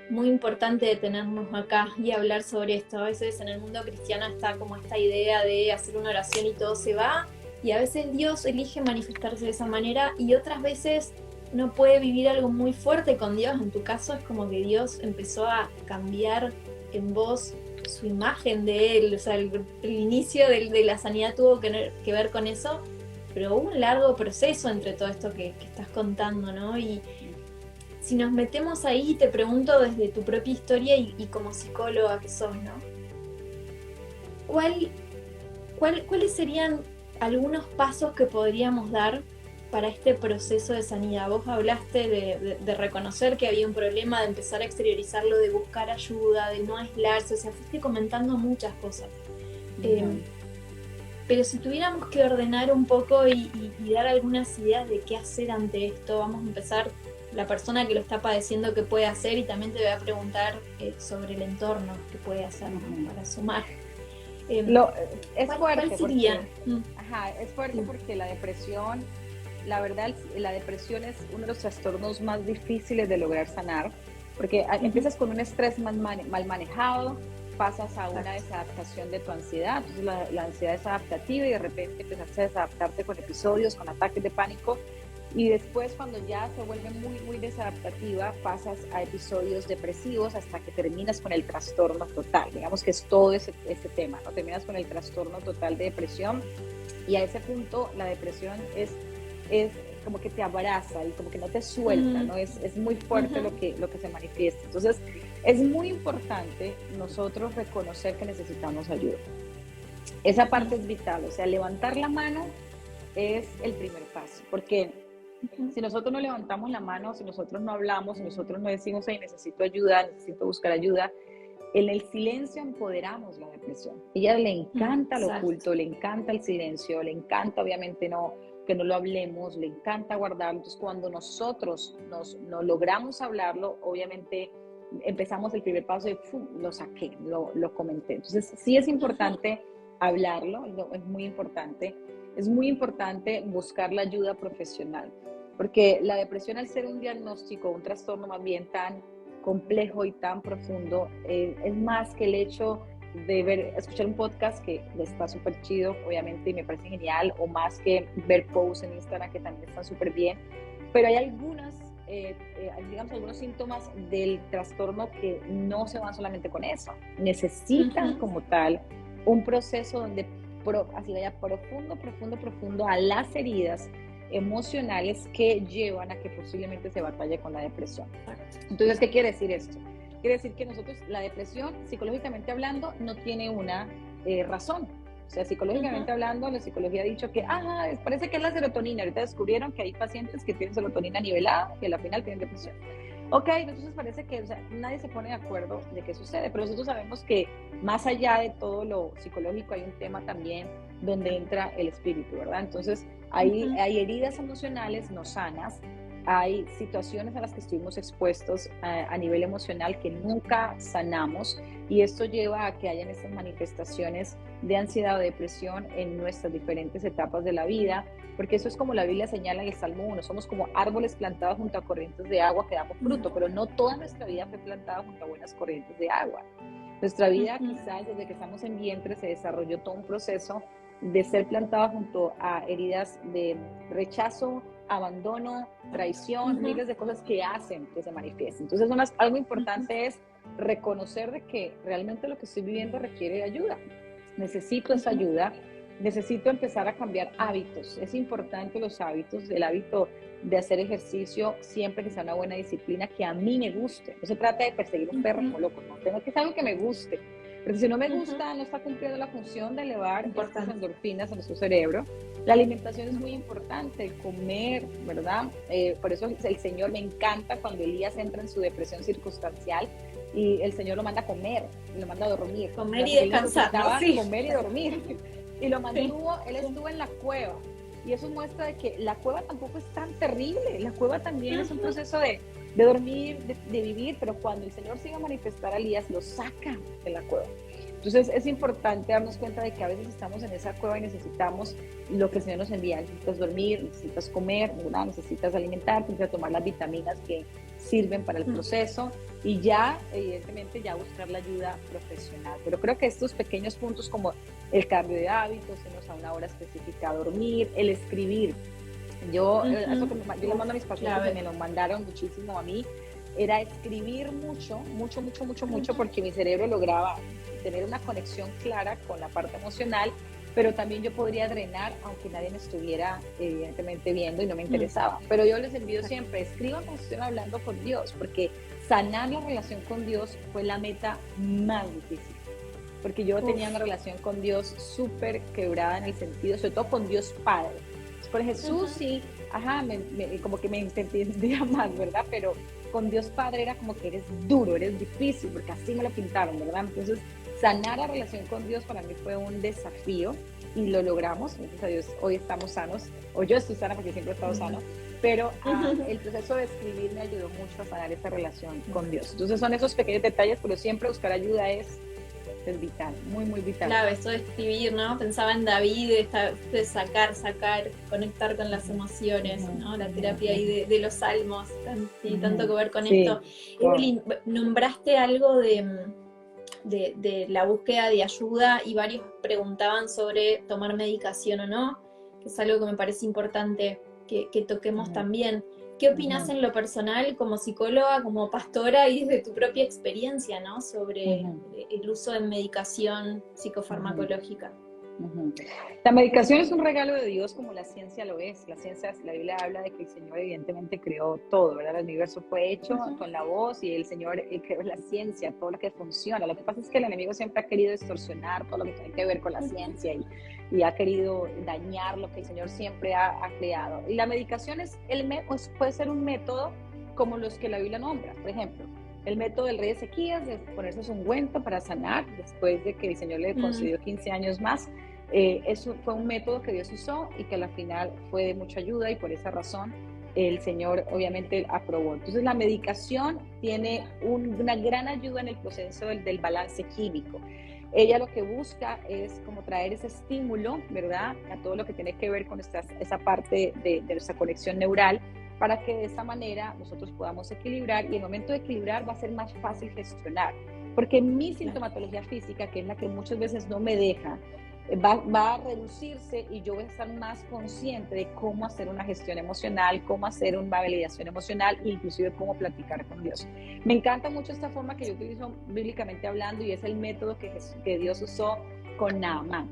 muy importante detenernos acá y hablar sobre esto. A veces en el mundo cristiano está como esta idea de hacer una oración y todo se va, y a veces Dios elige manifestarse de esa manera, y otras veces uno puede vivir algo muy fuerte con Dios. En tu caso es como que Dios empezó a cambiar en vos su imagen de él, o sea, el inicio de la sanidad tuvo que ver con eso, pero hubo un largo proceso entre todo esto que estás contando, ¿no? Y si nos metemos ahí, te pregunto desde tu propia historia y como psicóloga que sos, ¿no? ¿Cuáles serían algunos pasos que podríamos dar para este proceso de sanidad? Vos hablaste de reconocer que había un problema, de empezar a exteriorizarlo, de buscar ayuda, de no aislarse, o sea, fuiste comentando muchas cosas. Pero si tuviéramos que ordenar un poco y dar algunas ideas de qué hacer ante esto, vamos a empezar la persona que lo está padeciendo, qué puede hacer, y también te voy a preguntar sobre el entorno, qué puede hacer para sumar. Es fuerte. Es fuerte porque la depresión, la verdad, la depresión es uno de los trastornos más difíciles de lograr sanar, porque empiezas con un estrés mal manejado, pasas a una desadaptación de tu ansiedad. Entonces la ansiedad es adaptativa y de repente empezaste a desadaptarte con episodios, con ataques de pánico, y después cuando ya se vuelve muy, muy desadaptativa, pasas a episodios depresivos hasta que terminas con el trastorno total. Digamos que es todo ese tema, ¿no? Terminas con el trastorno total de depresión, y a ese punto la depresión es como que te abraza y como que no te suelta, ¿no? Es muy fuerte lo que se manifiesta. Entonces, es muy importante nosotros reconocer que necesitamos ayuda. Esa parte es vital, o sea, levantar la mano es el primer paso, porque si nosotros no levantamos la mano, si nosotros no hablamos, si nosotros no decimos, hey, necesito ayuda, necesito buscar ayuda, en el silencio empoderamos la depresión. A ella le encanta lo oculto, le encanta el silencio, le encanta obviamente que no lo hablemos, le encanta guardarlo. Entonces cuando nosotros no logramos hablarlo, obviamente empezamos el primer paso de lo saqué, lo comenté. Entonces sí es importante hablarlo, es muy importante. Es muy importante buscar la ayuda profesional, porque la depresión, al ser un diagnóstico, un trastorno más bien tan complejo y tan profundo, es más que el hecho de escuchar un podcast que está súper chido, obviamente, y me parece genial, o más que ver posts en Instagram que también están súper bien, pero hay algunos síntomas del trastorno que no se van solamente con eso, necesitan como tal un proceso donde así vaya profundo a las heridas emocionales que llevan a que posiblemente se batalle con la depresión. Entonces, ¿qué quiere decir esto? Quiere decir que nosotros, la depresión, psicológicamente hablando, no tiene una razón. O sea, psicológicamente hablando, la psicología ha dicho que, parece que es la serotonina. Ahorita descubrieron que hay pacientes que tienen serotonina nivelada y al final tienen depresión. Ok, entonces parece que nadie se pone de acuerdo de qué sucede, pero nosotros sabemos que más allá de todo lo psicológico hay un tema también donde entra el espíritu, ¿verdad? Entonces, hay heridas emocionales no sanas, hay situaciones a las que estuvimos expuestos a nivel emocional que nunca sanamos, y esto lleva a que hayan estas manifestaciones de ansiedad o depresión en nuestras diferentes etapas de la vida, porque eso es como la Biblia señala en el Salmo 1, somos como árboles plantados junto a corrientes de agua que damos fruto, pero no toda nuestra vida fue plantada junto a buenas corrientes de agua. Nuestra vida quizás desde que estamos en vientre se desarrolló todo un proceso de ser plantada junto a heridas de rechazo, abandono, traición, miles de cosas que hacen que se manifiesten. Entonces, algo importante es reconocer de que realmente lo que estoy viviendo requiere de ayuda. Necesito esa ayuda, necesito empezar a cambiar hábitos. Es importante los hábitos, el hábito de hacer ejercicio siempre que sea una buena disciplina, que a mí me guste. No se trata de perseguir un perro como loco, no, tengo que ser algo que me guste. Pero si no me gusta, no está cumpliendo la función de elevar estas endorfinas a nuestro cerebro. La alimentación es muy importante, comer, ¿verdad? Por eso el Señor, me encanta cuando Elías entra en su depresión circunstancial y el Señor lo manda a comer, lo manda a dormir. Comer y descansar, ¿no? Sí. Comer y dormir. Y lo mantuvo, él estuvo en la cueva. Y eso muestra de que la cueva tampoco es tan terrible. La cueva también es un proceso de dormir, de vivir, pero cuando el Señor se iba a manifestar a Elías, lo saca de la cueva. Entonces es importante darnos cuenta de que a veces estamos en esa cueva y necesitamos lo que el Señor nos envía. Necesitas dormir, necesitas comer, ¿verdad? Necesitas alimentarte, necesitas tomar las vitaminas que sirven para el proceso y ya, evidentemente, ya buscar la ayuda profesional. Pero creo que estos pequeños puntos como el cambio de hábitos, irnos a una hora específica a dormir, el escribir. Yo le mando a mis pacientes que me lo mandaron muchísimo a mí, era escribir mucho, porque mi cerebro lograba tener una conexión clara con la parte emocional, pero también yo podría drenar aunque nadie me estuviera evidentemente viendo y no me interesaba. Pero yo les envío siempre, escriban como si estuvieran hablando con Dios, porque sanar la relación con Dios fue la meta más difícil. Porque yo tenía una relación con Dios súper quebrada en el sentido, sobre todo con Dios Padre. Con Jesús sí, como que me entendía más, ¿verdad? Pero con Dios Padre era como que eres duro, eres difícil, porque así me lo pintaron, ¿verdad? Entonces, sanar la relación con Dios para mí fue un desafío y lo logramos. Gracias a Dios, hoy estamos sanos, o yo estoy sana porque siempre he estado sano, pero el proceso de escribir me ayudó mucho a sanar esa relación con Dios. Entonces, son esos pequeños detalles, pero siempre buscar ayuda es vital, muy, muy vital. Claro, esto de escribir, ¿no? Pensaba en David, de sacar, conectar con las emociones, ¿no? La terapia ahí de los salmos, tanto que ver con esto. Evelyn, nombraste algo de la búsqueda de ayuda y varios preguntaban sobre tomar medicación o no, que es algo que me parece importante que toquemos también. ¿Qué opinas en lo personal como psicóloga, como pastora y desde tu propia experiencia, ¿no? Sobre el uso de medicación psicofarmacológica? La medicación es un regalo de Dios como la ciencia lo es. La Biblia habla de que el Señor evidentemente creó todo, ¿verdad? El universo fue hecho con la voz y el Señor creó la ciencia, todo lo que funciona. Lo que pasa es que el enemigo siempre ha querido distorsionar todo lo que tiene que ver con la ciencia y ha querido dañar lo que el Señor siempre ha creado. Y la medicación puede ser un método como los que la Biblia nombra. Por ejemplo, el método del rey Ezequías de ponerse su ungüento para sanar después de que el Señor le concedió 15 años más. Eso fue un método que Dios usó y que al final fue de mucha ayuda y por esa razón el Señor obviamente aprobó. Entonces la medicación tiene una gran ayuda en el proceso del balance químico. Ella lo que busca es como traer ese estímulo, ¿verdad? A todo lo que tiene que ver con esa parte de nuestra conexión neural, para que de esa manera nosotros podamos equilibrar, y el momento de equilibrar va a ser más fácil gestionar, porque mi sintomatología física, que es la que muchas veces no me deja, va a reducirse y yo voy a estar más consciente de cómo hacer una gestión emocional, cómo hacer una validación emocional e inclusive cómo platicar con Dios. Me encanta mucho esta forma que yo utilizo bíblicamente hablando y es el método que Dios usó con Naamán,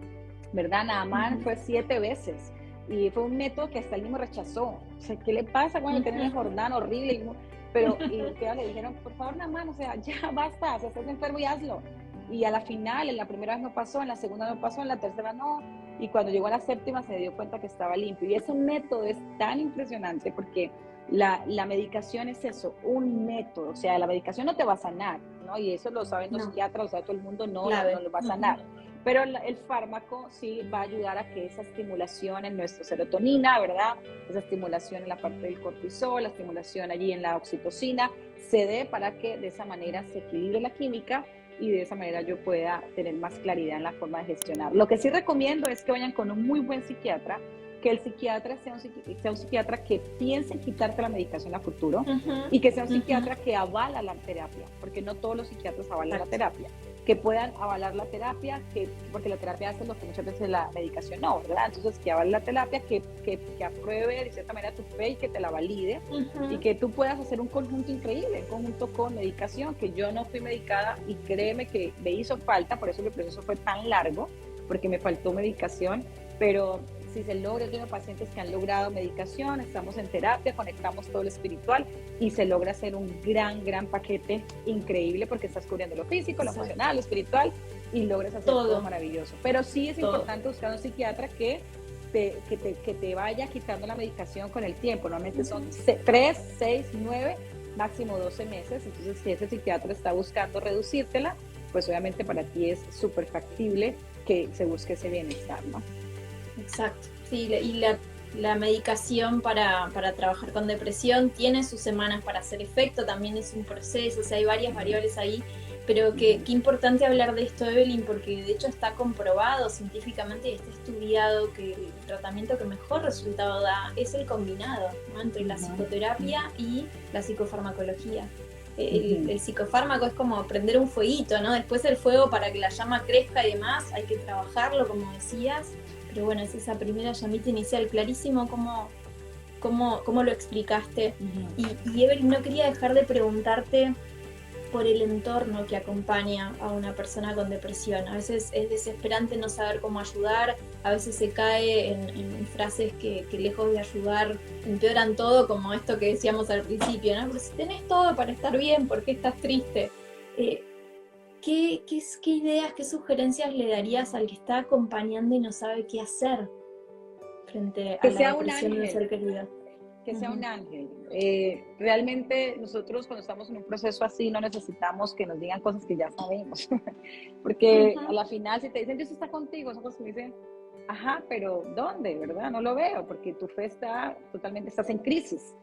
¿verdad? Naamán fue 7 veces y fue un método que hasta él mismo rechazó. O sea, ¿qué le pasa cuando tiene el Jordán horrible? Pero y le dijeron, por favor, Naamán, o sea, ya basta, o sea, estás enfermo y hazlo. Y a la final, en la primera vez no pasó, en la segunda no pasó, en la tercera no, y cuando llegó a la séptima se dio cuenta que estaba limpio. Y ese método es tan impresionante porque la medicación es eso, un método. O sea, la medicación no te va a sanar, ¿no? Y eso lo saben los psiquiatras, lo sabe todo el mundo, no lo va a sanar. Pero el fármaco sí va a ayudar a que esa estimulación en nuestra serotonina, ¿verdad? Esa estimulación en la parte del cortisol, la estimulación allí en la oxitocina, se dé para que de esa manera se equilibre la química y de esa manera yo pueda tener más claridad en la forma de gestionar. Lo que sí recomiendo es que vayan con un muy buen psiquiatra, que el psiquiatra sea un psiquiatra que piense en quitarte la medicación a futuro y que sea un psiquiatra que avala la terapia, porque no todos los psiquiatras avalan la terapia, que puedan avalar la terapia, porque la terapia hace lo que muchas veces la medicación no, ¿verdad? Entonces, que avale la terapia, que apruebe de cierta manera tu fe y que te la valide y que tú puedas hacer un conjunto increíble, un conjunto con medicación, que yo no fui medicada y créeme que me hizo falta, por eso el proceso fue tan largo, porque me faltó medicación, pero si se logra, yo tengo pacientes que han logrado medicación, estamos en terapia, conectamos todo lo espiritual y se logra hacer un gran paquete increíble porque estás cubriendo lo físico, lo emocional, lo espiritual y logras hacer todo maravilloso. Pero sí es importante buscar un psiquiatra que te vaya quitando la medicación con el tiempo. Normalmente son 3, 6, 9, máximo 12 meses. Entonces, si ese psiquiatra está buscando reducírtela, pues obviamente para ti es súper factible que se busque ese bienestar, ¿no? Exacto, sí, y la medicación para trabajar con depresión tiene sus semanas para hacer efecto, también es un proceso, o sea, hay varias variables ahí, pero qué importante hablar de esto, Evelyn, porque de hecho está comprobado científicamente y está estudiado que el tratamiento que mejor resultado da es el combinado, ¿no? Entre la psicoterapia y la psicofarmacología. El psicofármaco es como prender un fueguito, ¿no? Después el fuego, para que la llama crezca y demás, hay que trabajarlo, como decías. Pero bueno, es esa primera llamita inicial, clarísimo cómo lo explicaste. Y Evelyn, no quería dejar de preguntarte por el entorno que acompaña a una persona con depresión. A veces es desesperante no saber cómo ayudar, a veces se cae en frases que lejos de ayudar empeoran todo, como esto que decíamos al principio, ¿no? Pero si tenés todo para estar bien, ¿por qué estás triste? ¿Qué ideas, qué sugerencias le darías al que está acompañando y no sabe qué hacer frente a la depresión de un ser querido? Que sea un ángel. Realmente nosotros cuando estamos en un proceso así no necesitamos que nos digan cosas que ya sabemos, porque a la final si te dicen Dios está contigo, son cosas que me dicen, ajá, pero ¿dónde? ¿Verdad? No lo veo, porque tu fe está totalmente, estás en crisis.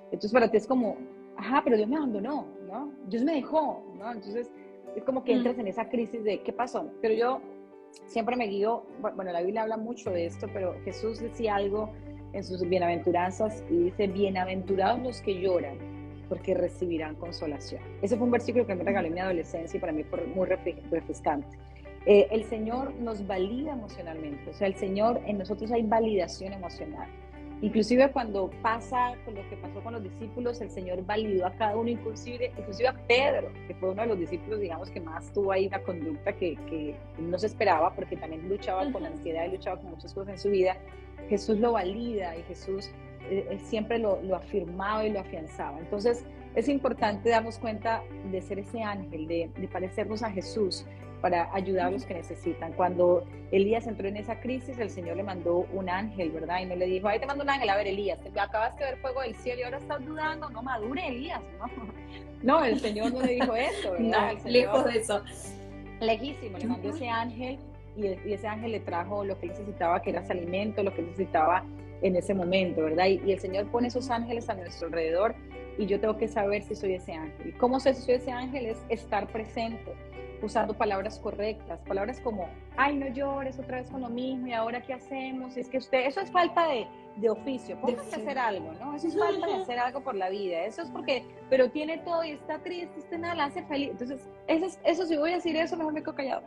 Entonces para ti es como, ajá, pero Dios me abandonó, ¿no? Dios me dejó, ¿no? Entonces es como que entras en esa crisis de ¿qué pasó? Pero yo siempre me guío, bueno, la Biblia habla mucho de esto, pero Jesús decía algo en sus bienaventuranzas y dice, bienaventurados los que lloran, porque recibirán consolación. Ese fue un versículo que me regaló en mi adolescencia y para mí fue muy refrescante. El Señor nos valida emocionalmente, o sea, el Señor, en nosotros hay validación emocional. Inclusive cuando pasa con lo que pasó con los discípulos, el Señor validó a cada uno, inclusive a Pedro, que fue uno de los discípulos, digamos, que más tuvo ahí una conducta que no se esperaba, porque también luchaba con ansiedad y luchaba con muchas cosas en su vida. Jesús lo valida y Jesús siempre lo afirmaba y lo afianzaba. Entonces es importante darnos cuenta de ser ese ángel, de parecernos a Jesús para ayudar a los que necesitan. Cuando Elías entró en esa crisis, el Señor le mandó un ángel, ¿verdad? Y no le dijo, ahí te mando un ángel, a ver, Elías, te acabaste de ver fuego del cielo y ahora estás dudando, no madure, Elías, ¿no? No, el Señor no le dijo eso, ¿verdad? No, lejos de eso. Lejísimo, le mandó ese ángel y ese ángel le trajo lo que necesitaba, que era ese alimento, lo que necesitaba en ese momento, ¿verdad? Y el Señor pone esos ángeles a nuestro alrededor y yo tengo que saber si soy ese ángel. ¿Cómo sé si soy ese ángel? Es estar presente, usando palabras correctas, palabras como, ay, no llores otra vez con lo mismo, y ahora qué hacemos, es que eso es falta de oficio, póngase a hacer algo, ¿no? Eso es falta de hacer algo por la vida, eso es porque, pero tiene todo y está triste, nada la hace feliz, entonces, eso si voy a decir eso, mejor me quedo callado,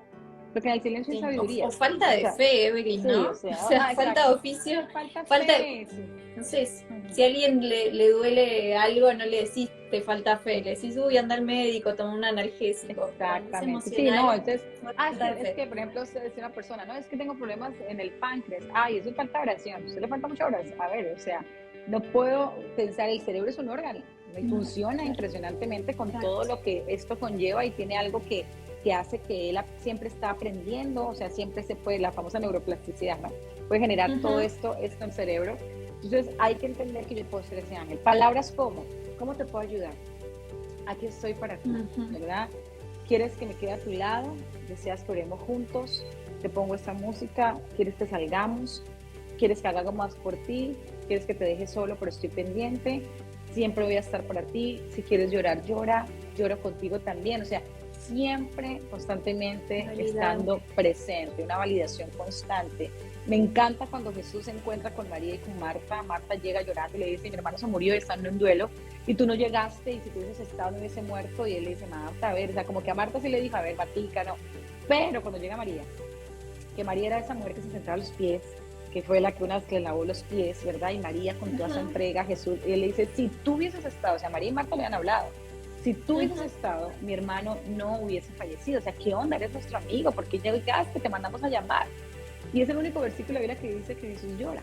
porque en el silencio hay sabiduría. O falta de fe, Evelyn, ¿no? Sí, falta de oficio, falta fe, sí. No sé, si a alguien le duele algo, no le decís te falta fe, le decís, uy, anda al médico, toma un analgésico. Exactamente. Sí, no, entonces, es que, por ejemplo, usted dice una persona, no, es que tengo problemas en el páncreas, ay, eso es falta de oración, a usted le falta mucha oración. A ver, o sea, no puedo pensar, el cerebro es un órgano, y funciona impresionantemente con todo lo que esto conlleva y tiene algo que hace que él siempre está aprendiendo, o sea, siempre se puede, la famosa neuroplasticidad, ¿no? Puede generar todo esto en el cerebro. Entonces hay que entender que yo puedo ser ese ángel. Palabras como, ¿cómo te puedo ayudar? Aquí estoy para ti, ¿verdad? ¿Quieres que me quede a tu lado? ¿Deseas que oremos juntos? te pongo esta música, quieres que salgamos, quieres que haga algo más por ti, quieres que te deje solo, pero estoy pendiente, siempre voy a estar para ti, si quieres llorar, llora, lloro contigo también, o sea, siempre, constantemente, estando presente, una validación constante. Me encanta cuando Jesús se encuentra con María y con Marta. Marta llega llorando y le dice, mi hermano se murió, estando en duelo, y tú no llegaste, y si tú hubieses estado no hubiese muerto. Y él le dice, Marta, a ver, o sea, como que a Marta sí le dijo, a ver, Martica, no. Pero cuando llega María, que María era esa mujer que se sentaba a los pies, que fue la que una vez le lavó los pies, ¿verdad? Y María con toda esa entrega a Jesús, y él le dice, si tú hubieses estado, o sea, María y Marta le han hablado, si tú hubieses estado, mi hermano no hubiese fallecido. O sea, ¿qué onda? Eres nuestro amigo, porque llegaste, te mandamos a llamar. Y es el único versículo de la Biblia que dice que Jesús llora.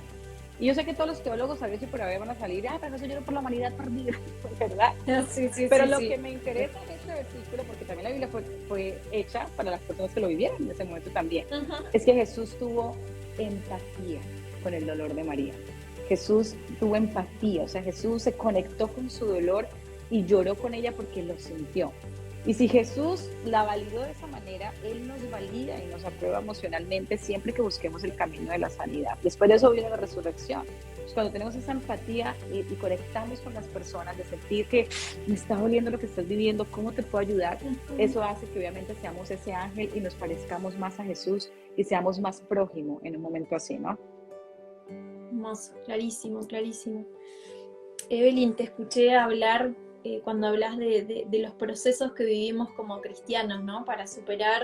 Y yo sé que todos los teólogos a veces por haber van a salir, pero eso lloro por la humanidad perdida, ¿verdad? Sí, pero lo que me interesa en este versículo, porque también la Biblia fue hecha para las personas que lo vivieron en ese momento también, es que Jesús tuvo empatía con el dolor de María. Jesús tuvo empatía, o sea, Jesús se conectó con su dolor y lloró con ella porque lo sintió. Y si Jesús la validó de esa manera, Él nos valida y nos aprueba emocionalmente siempre que busquemos el camino de la sanidad. Después de eso viene la resurrección. Pues cuando tenemos esa empatía y conectamos con las personas, de sentir que me está doliendo lo que estás viviendo, ¿cómo te puedo ayudar? Eso hace que obviamente seamos ese ángel y nos parezcamos más a Jesús y seamos más prójimo en un momento así, ¿no? Hermoso, clarísimo, clarísimo. Evelyn, te escuché hablar cuando hablas de los procesos que vivimos como cristianos, ¿no? Para superar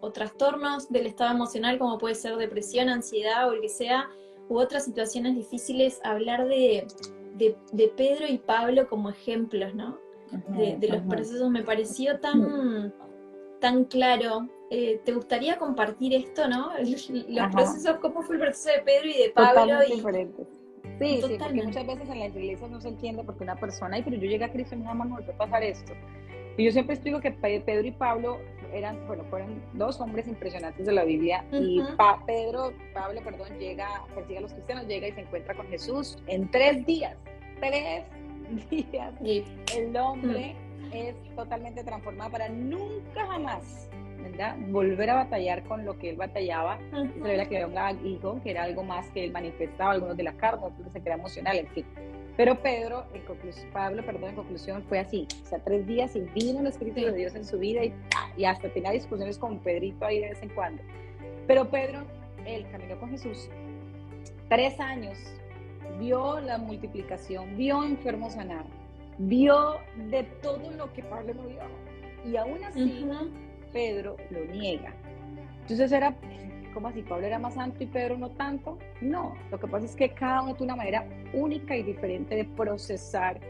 o trastornos del estado emocional, como puede ser depresión, ansiedad o el que sea, u otras situaciones difíciles, hablar de Pedro y Pablo como ejemplos, ¿no? De los procesos, me pareció tan claro. ¿Te gustaría compartir esto, no? Los procesos, ¿cómo fue el proceso de Pedro y de Pablo? Totalmente diferentes. Sí, porque muchas veces en las iglesias no se entiende porque una persona, pero yo llegué a Cristo y nada más me volvió a pasar esto. Y yo siempre explico que Pedro y Pablo fueron dos hombres impresionantes de la Biblia. Y Pablo, persigue a los cristianos, llega y se encuentra con Jesús en 3 días. 3 días. El hombre es totalmente transformado para nunca jamás, ¿verdad?, volver a batallar con lo que él batallaba. Se veía que había un hijo, que era algo más que él manifestaba, algunos de la carne, otros de que era emocional, en fin. Pero Pablo, en conclusión, fue así. O sea, 3 días y vino el Espíritu de Dios en su vida y hasta tenía discusiones con Pedrito ahí de vez en cuando. Pero Pedro, él caminó con Jesús 3 años, vio la multiplicación, vio enfermos sanar, vio de todo lo que Pablo no vio. Y aún así, Pedro lo niega. Entonces era, ¿cómo así? ¿Pablo era más santo y Pedro no tanto? No, lo que pasa es que cada uno tiene una manera única y diferente de procesar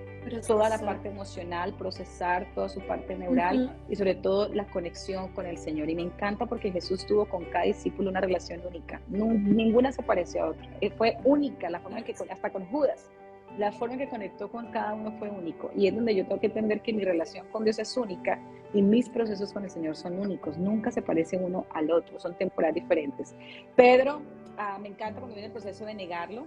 toda la parte emocional, procesar toda su parte neural y sobre todo la conexión con el Señor. Y me encanta porque Jesús tuvo con cada discípulo una relación única. Ninguna se pareció a otra. Fue única la forma en que, hasta con Judas, la forma en que conectó con cada uno fue único. Y es donde yo tengo que entender que mi relación con Dios es única y mis procesos con el Señor son únicos. Nunca se parecen uno al otro, son temporadas diferentes. Pedro, me encanta cuando viene el proceso de negarlo,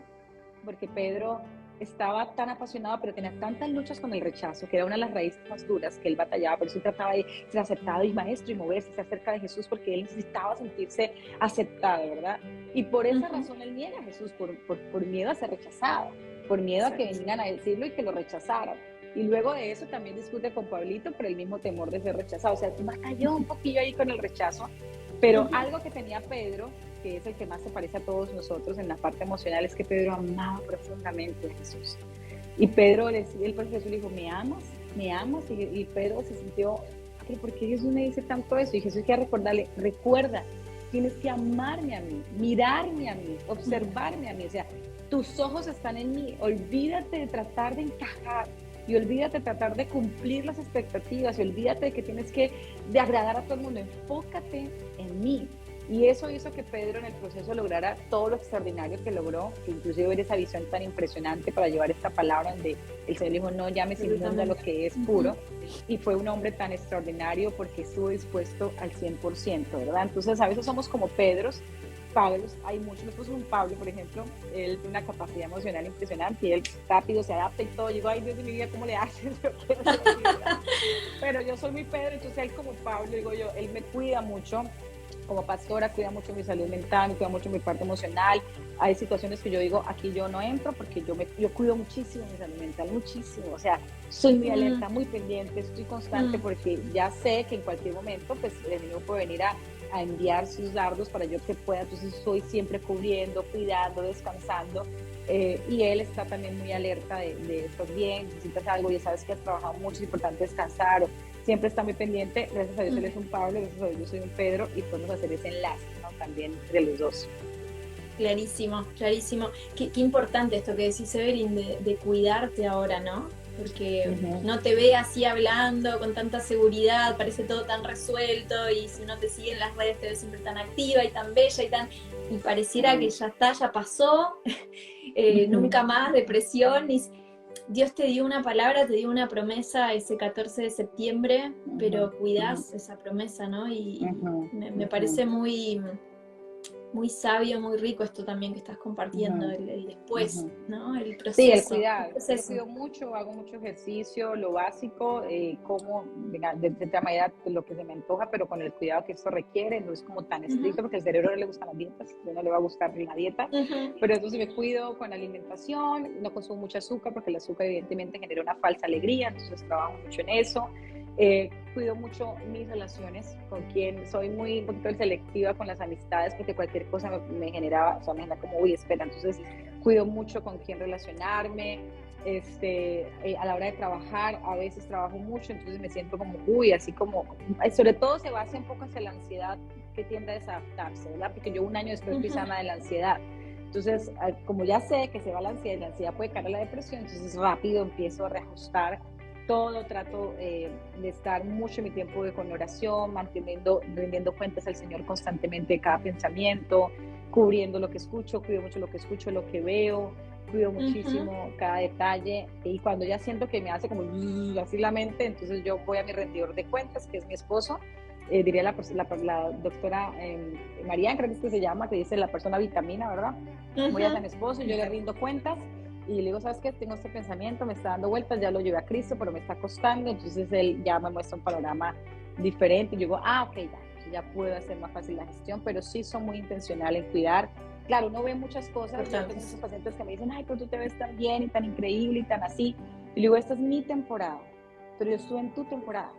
porque Pedro estaba tan apasionado, pero tenía tantas luchas con el rechazo, que era una de las raíces más duras que él batallaba. Por eso trataba de ser aceptado y maestro y moverse acerca de Jesús, porque él necesitaba sentirse aceptado, ¿verdad? Y por esa razón él niega a Jesús, por miedo a ser rechazado, por miedo a que vengan a decirlo y que lo rechazaran. Y luego de eso también discute con Pablito por el mismo temor de ser rechazado. O sea, batalló un poquillo ahí con el rechazo, pero algo que tenía Pedro, que es el que más se parece a todos nosotros en la parte emocional, es que Pedro amaba profundamente a Jesús. Y Pedro Jesús le dijo, ¿me amas? ¿Me amas? Y Pedro se sintió, ¿por qué Jesús me dice tanto eso? Y Jesús quiere recordarle, recuerda, tienes que amarme a mí, mirarme a mí, observarme a mí. O sea, tus ojos están en mí, olvídate de tratar de encajar y olvídate de tratar de cumplir las expectativas y olvídate de que tienes que de agradar a todo el mundo, enfócate en mí. Y eso hizo que Pedro en el proceso lograra todo lo extraordinario que logró, que inclusive ver esa visión tan impresionante para llevar esta palabra donde el Señor dijo, no llames inmundo a lo que es puro, y fue un hombre tan extraordinario porque estuvo dispuesto al 100%, ¿verdad? Entonces a veces somos como Pedros, Pablos, hay muchos, nosotros un Pablo, por ejemplo, él tiene una capacidad emocional impresionante y él rápido se adapta y todo, yo digo, ay Dios de mi vida, ¿cómo le haces? Pero yo soy muy Pedro, entonces él como Pablo, digo yo, él me cuida mucho como pastora cuida mucho mi salud mental, cuida mucho mi parte emocional. Hay situaciones que yo digo, aquí yo no entro porque yo cuido muchísimo mi salud mental, muchísimo. O sea, soy muy alerta, muy pendiente, estoy constante porque ya sé que en cualquier momento pues el enemigo puede venir a enviar sus dardos para yo que pueda. Entonces estoy siempre cubriendo, cuidando, descansando. Y él está también muy alerta de estás bien, necesitas algo, ya sabes que has trabajado mucho, es importante descansar, siempre está muy pendiente. Gracias a Dios él es un Pablo, gracias a Dios yo soy un Pedro y podemos hacer ese enlace, ¿no? También de los dos. Clarísimo, clarísimo. Qué importante esto que decís, Evelyn, de cuidarte ahora, ¿no? Porque no te ve así hablando con tanta seguridad, parece todo tan resuelto, y si uno te sigue en las redes te ve siempre tan activa y tan bella y pareciera que ya está, ya pasó, nunca más depresión. Y Dios te dio una palabra, te dio una promesa ese 14 de septiembre, pero cuidás esa promesa, ¿no? Y me parece muy sabio, muy rico esto también que estás compartiendo, el después, ¿no? El proceso. Sí, el cuidar. Yo cuido mucho, hago mucho ejercicio, lo básico, como de cierta manera lo que se me antoja, pero con el cuidado que esto requiere. No es como tan estricto porque al cerebro no le gustan las dietas, no le va a gustar la dieta, pero entonces me cuido con la alimentación, no consumo mucho azúcar porque el azúcar evidentemente genera una falsa alegría, entonces trabajo mucho en eso. Cuido mucho mis relaciones, con quien soy un poquito selectiva con las amistades, porque cualquier cosa me generaba, o sea, me genera como, uy, espera, entonces cuido mucho con quién relacionarme. A la hora de trabajar, a veces trabajo mucho, entonces me siento como, uy, así como, sobre todo se basa un poco hacia la ansiedad que tiende a desadaptarse, ¿verdad? Porque yo un año después fui sana de la ansiedad. Entonces, como ya sé que se va la ansiedad puede caer a la depresión, entonces rápido empiezo a reajustar todo, trato de estar mucho en mi tiempo con oración, rindiendo cuentas al Señor constantemente de cada pensamiento, cubriendo lo que escucho, cuido mucho lo que escucho, lo que veo, cuido muchísimo cada detalle, y cuando ya siento que me hace como así la mente, entonces yo voy a mi rendidor de cuentas, que es mi esposo, diría la doctora María, creo que se llama, que dice la persona vitamina, ¿verdad? Voy a mi esposo, yo le rindo cuentas, y le digo, ¿sabes qué? Tengo este pensamiento, me está dando vueltas, ya lo llevé a Cristo, pero me está costando. Entonces él ya me muestra un panorama diferente. Yo digo, ok, ya puedo hacer más fácil la gestión, pero sí son muy intencional en cuidar. Claro, uno ve muchas cosas. Yo tengo esos pacientes que me dicen, ay, pero tú te ves tan bien y tan increíble y tan así. Y le digo, esta es mi temporada, pero yo estuve en tu temporada.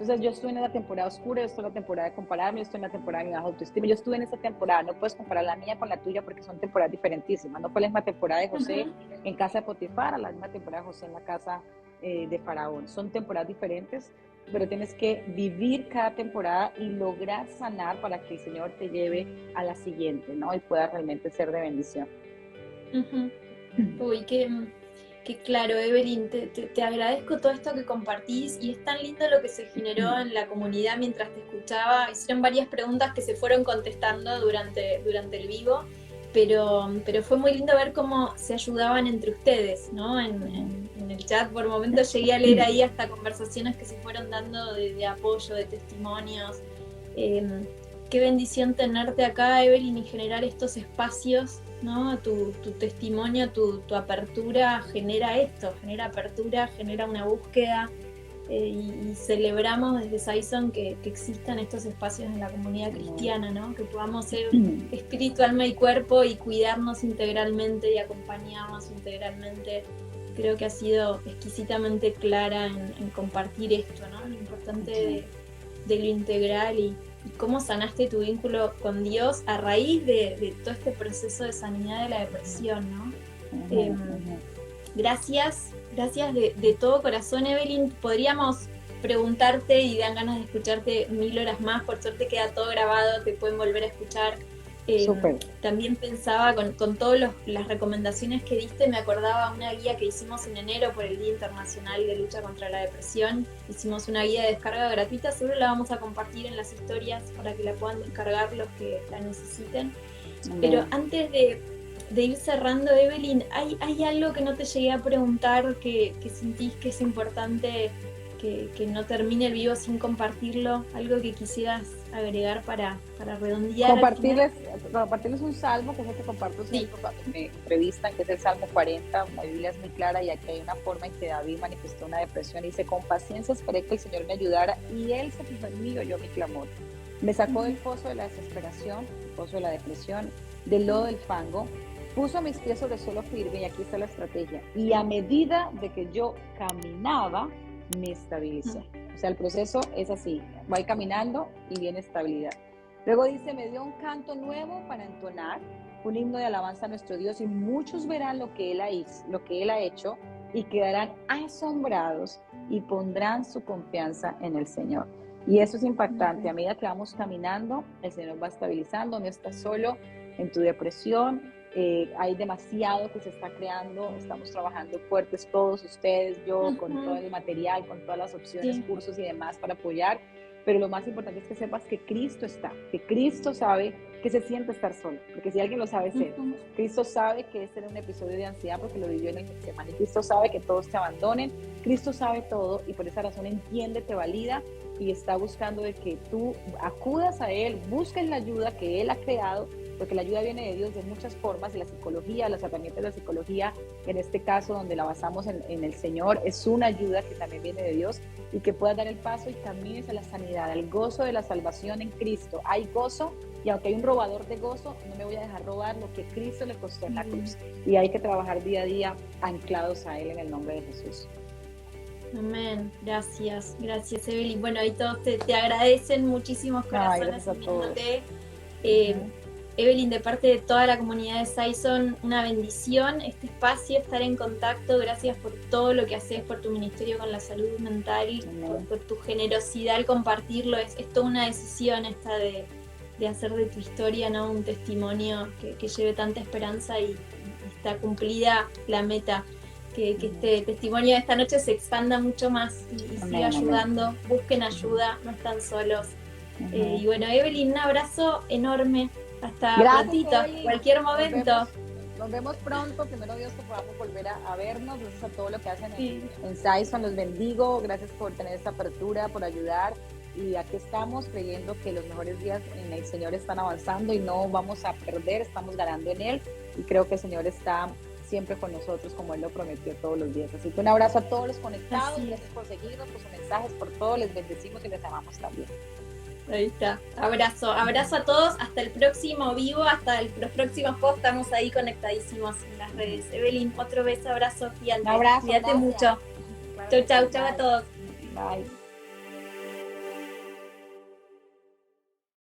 Entonces yo estuve en la temporada oscura, yo estuve en la temporada de compararme, yo estuve en la temporada de mi baja autoestima, yo estuve en esa temporada. No puedes comparar la mía con la tuya porque son temporadas diferentísimas. No fue la misma temporada de José en casa de Potifar a la misma temporada de José en la casa de Faraón. Son temporadas diferentes, pero tienes que vivir cada temporada y lograr sanar para que el Señor te lleve a la siguiente, ¿no? Y pueda realmente ser de bendición. Uy, qué claro, Evelyn, te agradezco todo esto que compartís, y es tan lindo lo que se generó en la comunidad mientras te escuchaba. Hicieron varias preguntas que se fueron contestando durante el vivo, pero fue muy lindo ver cómo se ayudaban entre ustedes, ¿no? En el chat por momentos llegué a leer ahí hasta conversaciones que se fueron dando de apoyo, de testimonios. Qué bendición tenerte acá, Evelyn, y generar estos espacios, ¿no? Tu testimonio, tu apertura genera esto, genera apertura, genera una búsqueda, y celebramos desde Saison que existan estos espacios en la comunidad cristiana, ¿no? Que podamos ser espíritu, alma y cuerpo y cuidarnos integralmente y acompañarnos integralmente. Creo que has sido exquisitamente clara en compartir esto, ¿no? Lo importante de lo integral y cómo sanaste tu vínculo con Dios a raíz de todo este proceso de sanidad de la depresión, ¿no? Gracias de todo corazón, Evelyn. Podríamos preguntarte y dan ganas de escucharte 1000 horas más. Por suerte queda todo grabado, te pueden volver a escuchar. También pensaba con todas las recomendaciones que diste, me acordaba una guía que hicimos en enero por el Día Internacional de Lucha contra la Depresión. Hicimos una guía de descarga gratuita, seguro la vamos a compartir en las historias para que la puedan descargar los que la necesiten. Pero antes de ir cerrando, Evelyn, ¿hay algo que no te llegué a preguntar que sentís que es importante que no termine el vivo sin compartirlo? ¿Algo que quisieras agregar para redondear? Compartirles un salmo, que es el que comparto siempre cuando me entrevistan, que es el Salmo 40. La Biblia es muy clara y aquí hay una forma en que David manifestó una depresión y dice: con paciencia esperé que el Señor me ayudara y Él se fijó en mí y oyó mi clamor. Me sacó del pozo de la desesperación, del pozo de la depresión, del lodo del fango, puso mis pies sobre suelo firme y aquí está la estrategia. Y a medida de que yo caminaba, me estabilicé. O sea, el proceso es así, voy caminando y viene estabilidad. Luego dice, me dio un canto nuevo para entonar, un himno de alabanza a nuestro Dios y muchos verán lo que Él ha hecho y quedarán asombrados y pondrán su confianza en el Señor. Y eso es impactante. A medida que vamos caminando, el Señor va estabilizando, no estás solo en tu depresión. Hay demasiado que se está creando, estamos trabajando fuertes todos ustedes, yo, con todo el material, con todas las opciones, cursos y demás para apoyar, pero lo más importante es que sepas que Cristo está, que Cristo sabe que se siente estar solo, porque si alguien lo sabe ser, Cristo sabe que este era un episodio de ansiedad porque lo vivió en el Getsemaní, Cristo sabe que todos te abandonen, Cristo sabe todo y por esa razón entiende, te valida y está buscando de que tú acudas a Él, busques la ayuda que Él ha creado, porque la ayuda viene de Dios de muchas formas, y la psicología, las herramientas de la psicología, en este caso donde la basamos en el Señor, es una ayuda que también viene de Dios, y que puedas dar el paso y camines a la sanidad, al gozo de la salvación en Cristo. Hay gozo, y aunque hay un robador de gozo, no me voy a dejar robar lo que Cristo le costó en la cruz, y hay que trabajar día a día anclados a Él en el nombre de Jesús. Amén, gracias Evelyn. Bueno, ahí todos te agradecen, muchísimos corazones uniéndote. Evelyn, de parte de toda la comunidad de Saison, una bendición este espacio, estar en contacto. Gracias por todo lo que haces, por tu ministerio con la salud mental, por tu generosidad al compartirlo. Es toda una decisión esta de hacer de tu historia, ¿no?, un testimonio que lleve tanta esperanza y está cumplida la meta. Que este testimonio de esta noche se expanda mucho más y siga ayudando. Busquen ayuda, no están solos. Y bueno, Evelyn, un abrazo enorme. Hasta prontito, cualquier momento. Nos vemos pronto, primero Dios, que podamos volver a vernos. Gracias a todo lo que hacen en Saison, los bendigo. Gracias por tener esta apertura, por ayudar. Y aquí estamos creyendo que los mejores días en el Señor están avanzando y no vamos a perder, estamos ganando en Él. Y creo que el Señor está siempre con nosotros como Él lo prometió todos los días. Así que un abrazo a todos los conectados. Gracias por seguirnos, por sus mensajes, por todo. Les bendecimos y les amamos también. Ahí está. Abrazo a todos. Hasta el próximo vivo, hasta los próximos posts. Estamos ahí conectadísimos en las redes. Evelyn, otro beso, abrazo gigante. Un abrazo. Cuídate mucho. Chau a todos. Bye.